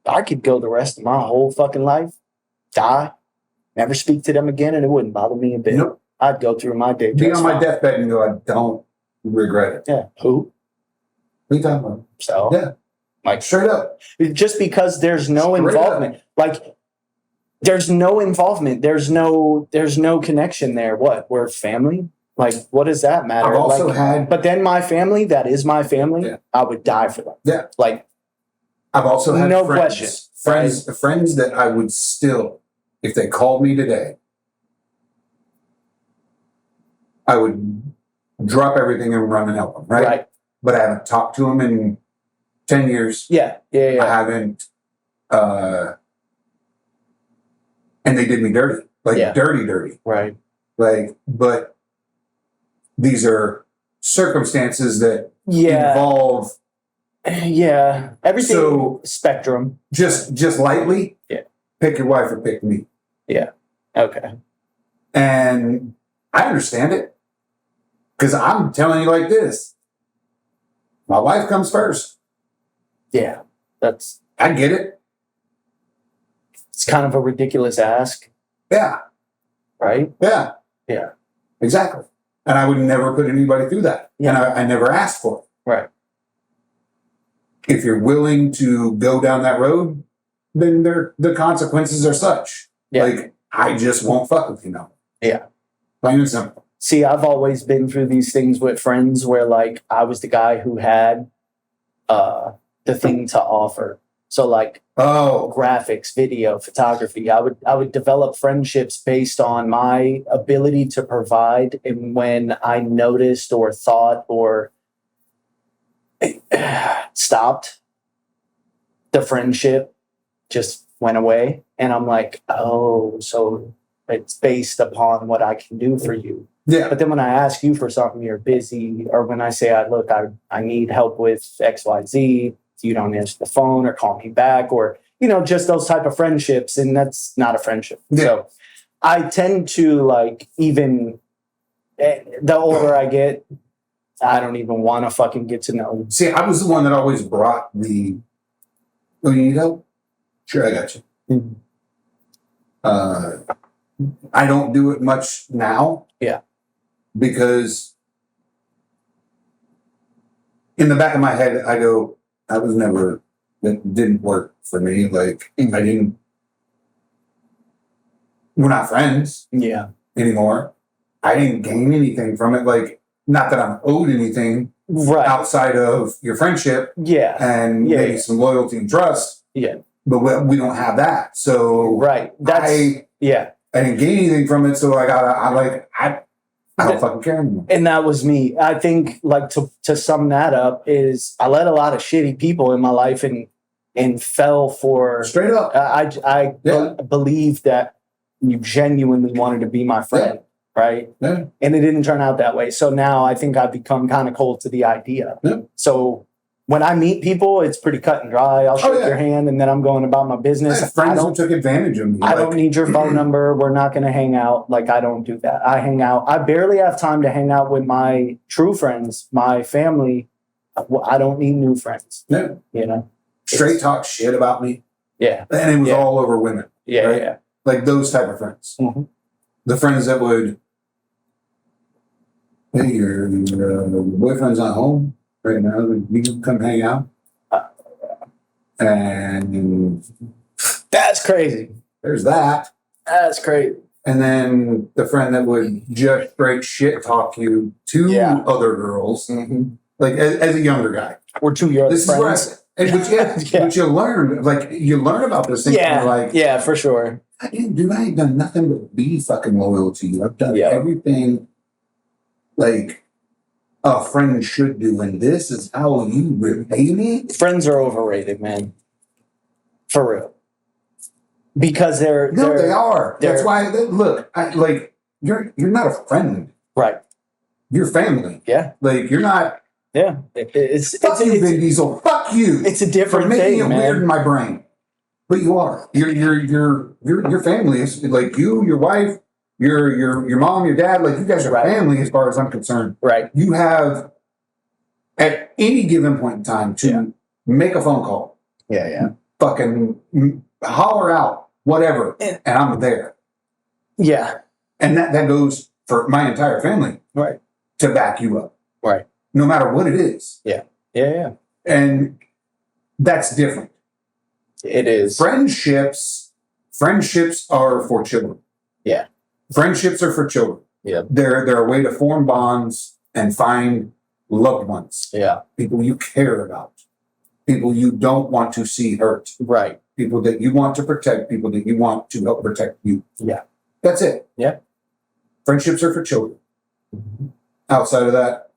Speaker 1: I could go the rest of my whole fucking life, die, never speak to them again, and it wouldn't bother me a bit.
Speaker 2: Nope.
Speaker 1: I'd go through my day.
Speaker 2: Be
Speaker 1: just
Speaker 2: on my
Speaker 1: fine.
Speaker 2: deathbed and go, I don't regret it.
Speaker 1: Yeah. Who?
Speaker 2: What are you talking about?
Speaker 1: So,
Speaker 2: Yeah.
Speaker 1: like,
Speaker 2: Straight up.
Speaker 1: just because there's no
Speaker 2: Straight
Speaker 1: involvement, like, there's no involvement. There's no connection there. What? We're family? Like, what does that matter?
Speaker 2: I've also
Speaker 1: Like,
Speaker 2: had
Speaker 1: but then my family, that is my family,
Speaker 2: Yeah.
Speaker 1: I would die for them.
Speaker 2: Yeah.
Speaker 1: Like,
Speaker 2: I've also had
Speaker 1: No
Speaker 2: friends,
Speaker 1: question.
Speaker 2: friends that I would still, if they called me today, I would drop everything and run and help them, right?
Speaker 1: Right.
Speaker 2: But I haven't talked to them in 10 years.
Speaker 1: Yeah.
Speaker 2: I haven't, and they did me dirty, like
Speaker 1: Yeah.
Speaker 2: dirty.
Speaker 1: Right.
Speaker 2: Like, but these are circumstances that
Speaker 1: Yeah.
Speaker 2: involve
Speaker 1: Yeah. Everything.
Speaker 2: So-
Speaker 1: spectrum.
Speaker 2: just lightly.
Speaker 1: Yeah.
Speaker 2: Pick your wife or pick me.
Speaker 1: Okay.
Speaker 2: And I understand it because I'm telling you like this. My wife comes first.
Speaker 1: Yeah. That's
Speaker 2: I get it.
Speaker 1: it's kind of a ridiculous ask,
Speaker 2: Yeah.
Speaker 1: right?
Speaker 2: Yeah.
Speaker 1: Yeah.
Speaker 2: Exactly. And I would never put anybody through that.
Speaker 1: Yeah.
Speaker 2: And I never asked for it.
Speaker 1: Right.
Speaker 2: If you're willing to go down that road, then the consequences are such.
Speaker 1: Yeah.
Speaker 2: Like, I just won't fuck with you now.
Speaker 1: Yeah.
Speaker 2: Plain and simple.
Speaker 1: See, I've always been through these things with friends where like I was the guy who had the thing to offer. So like
Speaker 2: Oh,
Speaker 1: graphics, video, photography. I would develop friendships based on my ability to provide, and when I noticed or thought or stopped, the friendship just went away, and I'm like, oh, so it's based upon what I can do for you.
Speaker 2: yeah.
Speaker 1: But then when I ask you for something, you're busy, or when I say, I need help with XYZ, you don't answer the phone or call me back, or, just those type of friendships. And that's not a friendship.
Speaker 2: Yeah.
Speaker 1: So I tend to like, even the older I get, I don't even want to fucking get to know you.
Speaker 2: See, I was the one that always brought the, oh, you need help? Sure, I got you.
Speaker 1: Mhm.
Speaker 2: I don't do it much now.
Speaker 1: Yeah.
Speaker 2: Because in the back of my head, I go, that didn't work for me. Like, we're not friends
Speaker 1: Yeah.
Speaker 2: anymore. I didn't gain anything from it. Like, not that I'm owed anything
Speaker 1: Right.
Speaker 2: outside of your friendship
Speaker 1: Yeah.
Speaker 2: and
Speaker 1: Yeah,
Speaker 2: maybe
Speaker 1: yeah.
Speaker 2: some loyalty and trust.
Speaker 1: Yeah.
Speaker 2: But we don't have that. So
Speaker 1: Right. That's,
Speaker 2: I didn't gain anything from it. So I don't fucking care anymore.
Speaker 1: and that was me. I think like to sum that up is I let a lot of shitty people in my life and fell for,
Speaker 2: Straight up. Yeah.
Speaker 1: believe that you genuinely wanted to be my friend. Right.
Speaker 2: Yeah.
Speaker 1: And it didn't turn out that way. So now I think I've become kind of cold to the idea.
Speaker 2: Yeah.
Speaker 1: So when I meet people, it's pretty cut and dry. I'll shake
Speaker 2: yeah.
Speaker 1: your hand and then I'm going about my
Speaker 2: I
Speaker 1: business.
Speaker 2: have friends who took advantage of me.
Speaker 1: I don't need your phone number. We're not going to hang out. Like, I don't do that. I hang out. I barely have time to hang out with my true friends, my family. I don't need new friends,
Speaker 2: Yeah. Straight talk shit about me.
Speaker 1: Yeah.
Speaker 2: And it was
Speaker 1: Yeah.
Speaker 2: all over women.
Speaker 1: Yeah.
Speaker 2: Right?
Speaker 1: Yeah.
Speaker 2: Like those type of friends.
Speaker 1: Mhm.
Speaker 2: The friends that would, hey, your boyfriend's not home right now. You can come hang out. And
Speaker 1: That's crazy.
Speaker 2: there's that.
Speaker 1: That's crazy.
Speaker 2: And then the friend that would just straight shit talk you to
Speaker 1: Yeah.
Speaker 2: other girls,
Speaker 1: Mm-hmm.
Speaker 2: like as a younger guy.
Speaker 1: We're 2 years
Speaker 2: This is where I,
Speaker 1: friends.
Speaker 2: but but you learn, like you learn about this thing.
Speaker 1: Yeah.
Speaker 2: And you're like,
Speaker 1: Yeah, for sure.
Speaker 2: I ain't done nothing but be fucking loyal to you. I've done
Speaker 1: Yeah.
Speaker 2: everything like a friend should do, and this is how you repay me.
Speaker 1: Friends are overrated, man. For real. Because they're
Speaker 2: They are. That's
Speaker 1: they're-
Speaker 2: why. Look, you're not a friend.
Speaker 1: right.
Speaker 2: You're family.
Speaker 1: Yeah.
Speaker 2: Like you're not.
Speaker 1: Yeah. It's
Speaker 2: Fuck you, Vin Diesel. Fuck you.
Speaker 1: it's a
Speaker 2: For
Speaker 1: different
Speaker 2: making
Speaker 1: thing,
Speaker 2: it
Speaker 1: man.
Speaker 2: weird in my brain. But you are. Your family is like you, your wife, your mom, your dad. Like you guys are
Speaker 1: Right.
Speaker 2: family as far as I'm concerned.
Speaker 1: Right.
Speaker 2: You have at any given point in time to make a phone call,
Speaker 1: Yeah. Yeah.
Speaker 2: fucking holler out, whatever,
Speaker 1: And-
Speaker 2: and I'm there.
Speaker 1: Yeah.
Speaker 2: And that goes for my entire family
Speaker 1: Right.
Speaker 2: to back you up,
Speaker 1: Right.
Speaker 2: no matter what it is.
Speaker 1: Yeah. Yeah.
Speaker 2: And that's different.
Speaker 1: It is.
Speaker 2: Friendships are for children.
Speaker 1: Yeah.
Speaker 2: Friendships are for children.
Speaker 1: Yeah.
Speaker 2: They're a way to form bonds and find loved ones,
Speaker 1: Yeah.
Speaker 2: people you care about. people you don't want to see hurt,
Speaker 1: Right.
Speaker 2: people that you want to protect, people that you want to help protect you.
Speaker 1: Yeah.
Speaker 2: That's it.
Speaker 1: Yeah.
Speaker 2: Friendships are for children. Outside of that,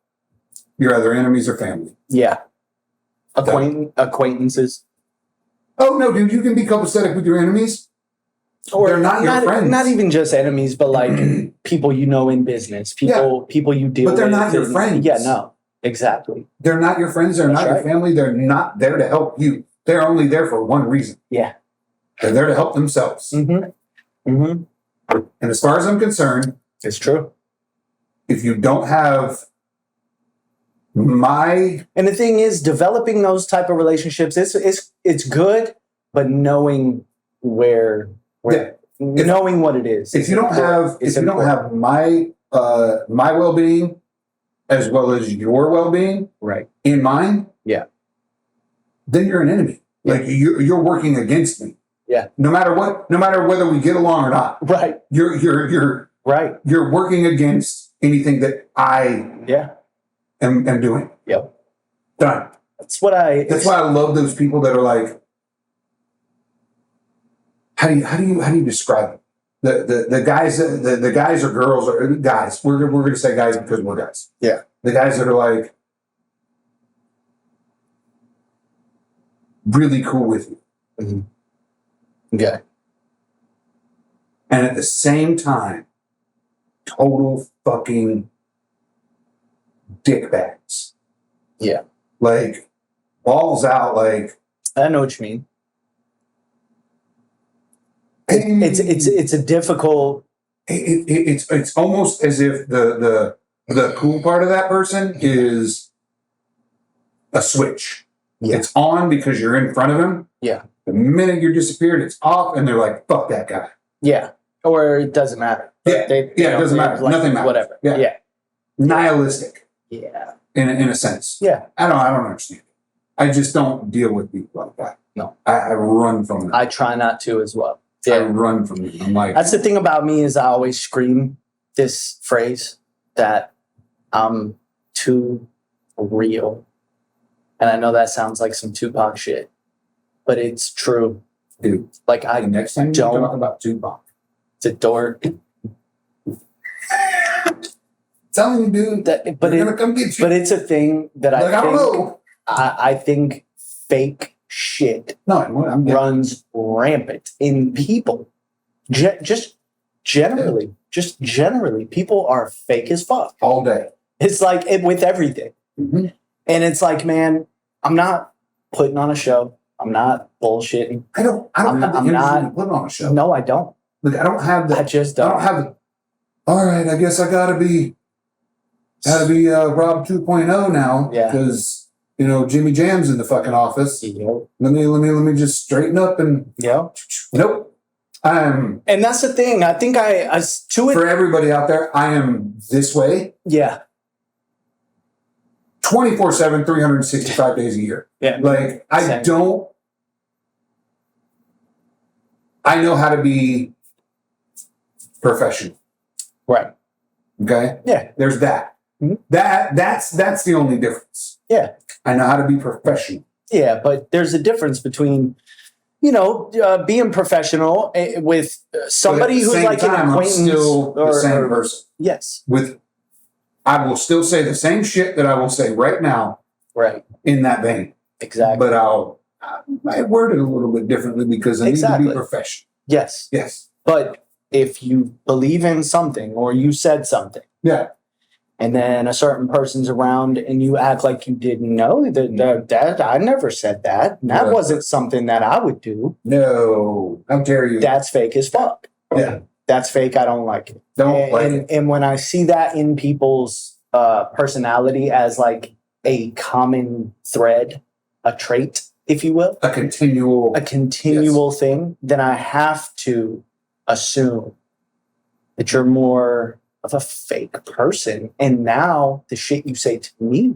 Speaker 2: you're either enemies or family.
Speaker 1: Yeah. Acquaintances.
Speaker 2: Oh no, dude, you can be copacetic with your enemies.
Speaker 1: Or
Speaker 2: they're not your friends.
Speaker 1: Not even just enemies, but like people you know in business, people you deal with.
Speaker 2: But they're not your friends.
Speaker 1: Yeah, no, exactly.
Speaker 2: They're not your friends. They're
Speaker 1: That's
Speaker 2: not your
Speaker 1: right.
Speaker 2: family. They're not there to help you. They're only there for one reason.
Speaker 1: Yeah.
Speaker 2: They're there to help themselves.
Speaker 1: Mm-hmm. Mm-hmm.
Speaker 2: And as far as I'm concerned,
Speaker 1: It's true.
Speaker 2: if you don't have my
Speaker 1: And the thing is, developing those type of relationships, it's good, but knowing where knowing what it is.
Speaker 2: if you don't have my well-being as well as your well-being
Speaker 1: right.
Speaker 2: in mind,
Speaker 1: Yeah.
Speaker 2: then you're an enemy.
Speaker 1: Yeah.
Speaker 2: Like you're working against me.
Speaker 1: Yeah.
Speaker 2: No matter whether we get along or not,
Speaker 1: Right.
Speaker 2: you're
Speaker 1: Right.
Speaker 2: you're working against anything that I
Speaker 1: Yeah.
Speaker 2: am doing.
Speaker 1: Yep.
Speaker 2: Done.
Speaker 1: That's why
Speaker 2: I love those people that are like, how do you describe it? The guys or girls or guys. We're gonna say guys because we're guys.
Speaker 1: Yeah.
Speaker 2: The guys that are like really cool with you.
Speaker 1: Yeah.
Speaker 2: And at the same time, total fucking dickbags.
Speaker 1: Yeah.
Speaker 2: Like balls out. Like
Speaker 1: I know what you mean. It's a difficult.
Speaker 2: It's almost as if the cool part of that person is a switch.
Speaker 1: Yeah.
Speaker 2: It's on because you're in front of him.
Speaker 1: Yeah.
Speaker 2: The minute you're disappeared, it's off, and they're like, "Fuck that guy."
Speaker 1: Yeah. Or it doesn't matter.
Speaker 2: Yeah. It doesn't matter.
Speaker 1: Like,
Speaker 2: Nothing matters.
Speaker 1: Whatever.
Speaker 2: Yeah.
Speaker 1: Yeah.
Speaker 2: Nihilistic
Speaker 1: Yeah.
Speaker 2: in a sense.
Speaker 1: Yeah.
Speaker 2: I don't understand it. I just don't deal with people like that.
Speaker 1: No.
Speaker 2: I run from them.
Speaker 1: I try not to as well.
Speaker 2: I
Speaker 1: Yeah.
Speaker 2: run from them. I'm like,
Speaker 1: That's the thing about me is I always scream this phrase that I'm too real. And I know that sounds like some Tupac shit, but it's true.
Speaker 2: dude.
Speaker 1: Like I
Speaker 2: The next time you
Speaker 1: don't-
Speaker 2: talk about Tupac,
Speaker 1: it's a dork.
Speaker 2: telling you, dude,
Speaker 1: But
Speaker 2: they're gonna come get you.
Speaker 1: but it's a thing that
Speaker 2: Like, I don't know.
Speaker 1: I think fake shit
Speaker 2: No, I'm
Speaker 1: runs rampant in people. Just generally, people are fake as fuck.
Speaker 2: all day.
Speaker 1: It's like with everything.
Speaker 2: Mhm.
Speaker 1: And it's like, man, I'm not putting on a show. I'm not bullshitting.
Speaker 2: I don't
Speaker 1: I'm
Speaker 2: have the
Speaker 1: not- I'm
Speaker 2: energy
Speaker 1: not-
Speaker 2: to put on a show.
Speaker 1: No, I don't.
Speaker 2: Like, I don't have
Speaker 1: I
Speaker 2: the.
Speaker 1: just
Speaker 2: I
Speaker 1: don't.
Speaker 2: don't have the. All right, I guess I gotta be Rob 2.0 now.
Speaker 1: Yeah.
Speaker 2: Because Jimmy Jam's in the fucking office.
Speaker 1: Yep.
Speaker 2: Let me just straighten up and
Speaker 1: Yep.
Speaker 2: nope. I'm
Speaker 1: And that's the thing. I think I to it.
Speaker 2: for everybody out there. I am this way
Speaker 1: Yeah.
Speaker 2: 24/7, 365 days a year.
Speaker 1: Yeah.
Speaker 2: Like I
Speaker 1: Same.
Speaker 2: don't. I know how to be professional.
Speaker 1: Right.
Speaker 2: Okay.
Speaker 1: Yeah.
Speaker 2: There's that.
Speaker 1: Mhm.
Speaker 2: That's the only difference.
Speaker 1: Yeah.
Speaker 2: I know how to be professional.
Speaker 1: Yeah. But there's a difference between, being professional with somebody
Speaker 2: But at the
Speaker 1: who's
Speaker 2: same
Speaker 1: like an
Speaker 2: time, I'm
Speaker 1: acquaintance.
Speaker 2: still the same person.
Speaker 1: Yes.
Speaker 2: I will still say the same shit that I will say right now
Speaker 1: Right.
Speaker 2: in that vein,
Speaker 1: Exactly.
Speaker 2: but I word it a little bit differently because I need to
Speaker 1: Exactly.
Speaker 2: be professional.
Speaker 1: Yes.
Speaker 2: Yes.
Speaker 1: But if you believe in something or you said something,
Speaker 2: Yeah.
Speaker 1: and then a certain person's around and you act like you didn't know that I never said that. That
Speaker 2: Yeah.
Speaker 1: wasn't something that I would do.
Speaker 2: No. How dare you?
Speaker 1: That's fake as fuck.
Speaker 2: Yeah.
Speaker 1: That's fake. I don't like it.
Speaker 2: Don't like it.
Speaker 1: And when I see that in people's personality as like a common thread, a trait, if you will,
Speaker 2: A continual.
Speaker 1: a continual thing, then I have to assume that you're more of a fake person. And now the shit you say to me,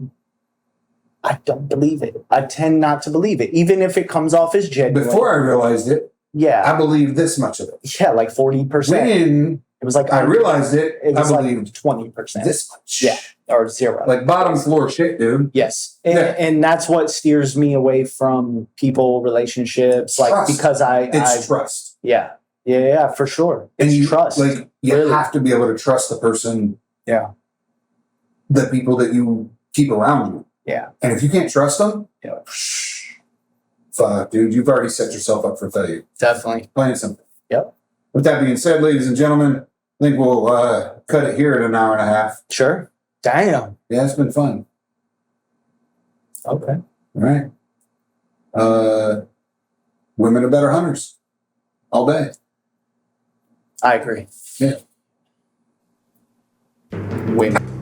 Speaker 1: I don't believe it. I tend not to believe it, even if it comes off as genuine.
Speaker 2: Before I realized it,
Speaker 1: yeah,
Speaker 2: I believed this much of it.
Speaker 1: yeah, like 40%.
Speaker 2: When
Speaker 1: It was like
Speaker 2: I realized it,
Speaker 1: it
Speaker 2: I
Speaker 1: was like
Speaker 2: believed
Speaker 1: 20%.
Speaker 2: this much.
Speaker 1: Yeah. or zero.
Speaker 2: Like bottom floor shit, dude.
Speaker 1: Yes. And,
Speaker 2: Yeah.
Speaker 1: and that's what steers me away from people, relationships, like
Speaker 2: Trust.
Speaker 1: because
Speaker 2: It's trust.
Speaker 1: yeah, for sure.
Speaker 2: And
Speaker 1: It's
Speaker 2: you
Speaker 1: trust.
Speaker 2: Like you
Speaker 1: Really.
Speaker 2: have to be able to trust the person.
Speaker 1: Yeah.
Speaker 2: The people that you keep around you.
Speaker 1: Yeah.
Speaker 2: And if you can't trust them,
Speaker 1: Yeah.
Speaker 2: fuck, dude, you've already set yourself up for failure.
Speaker 1: Definitely.
Speaker 2: Plain and simple.
Speaker 1: Yep.
Speaker 2: With that being said, ladies and gentlemen, I think we'll cut it here at an hour and a half.
Speaker 1: Sure. Damn.
Speaker 2: Yeah, it's been fun.
Speaker 1: Okay.
Speaker 2: All right. Women are better hunters. All day.
Speaker 1: I agree.
Speaker 2: Yeah.
Speaker 1: Women.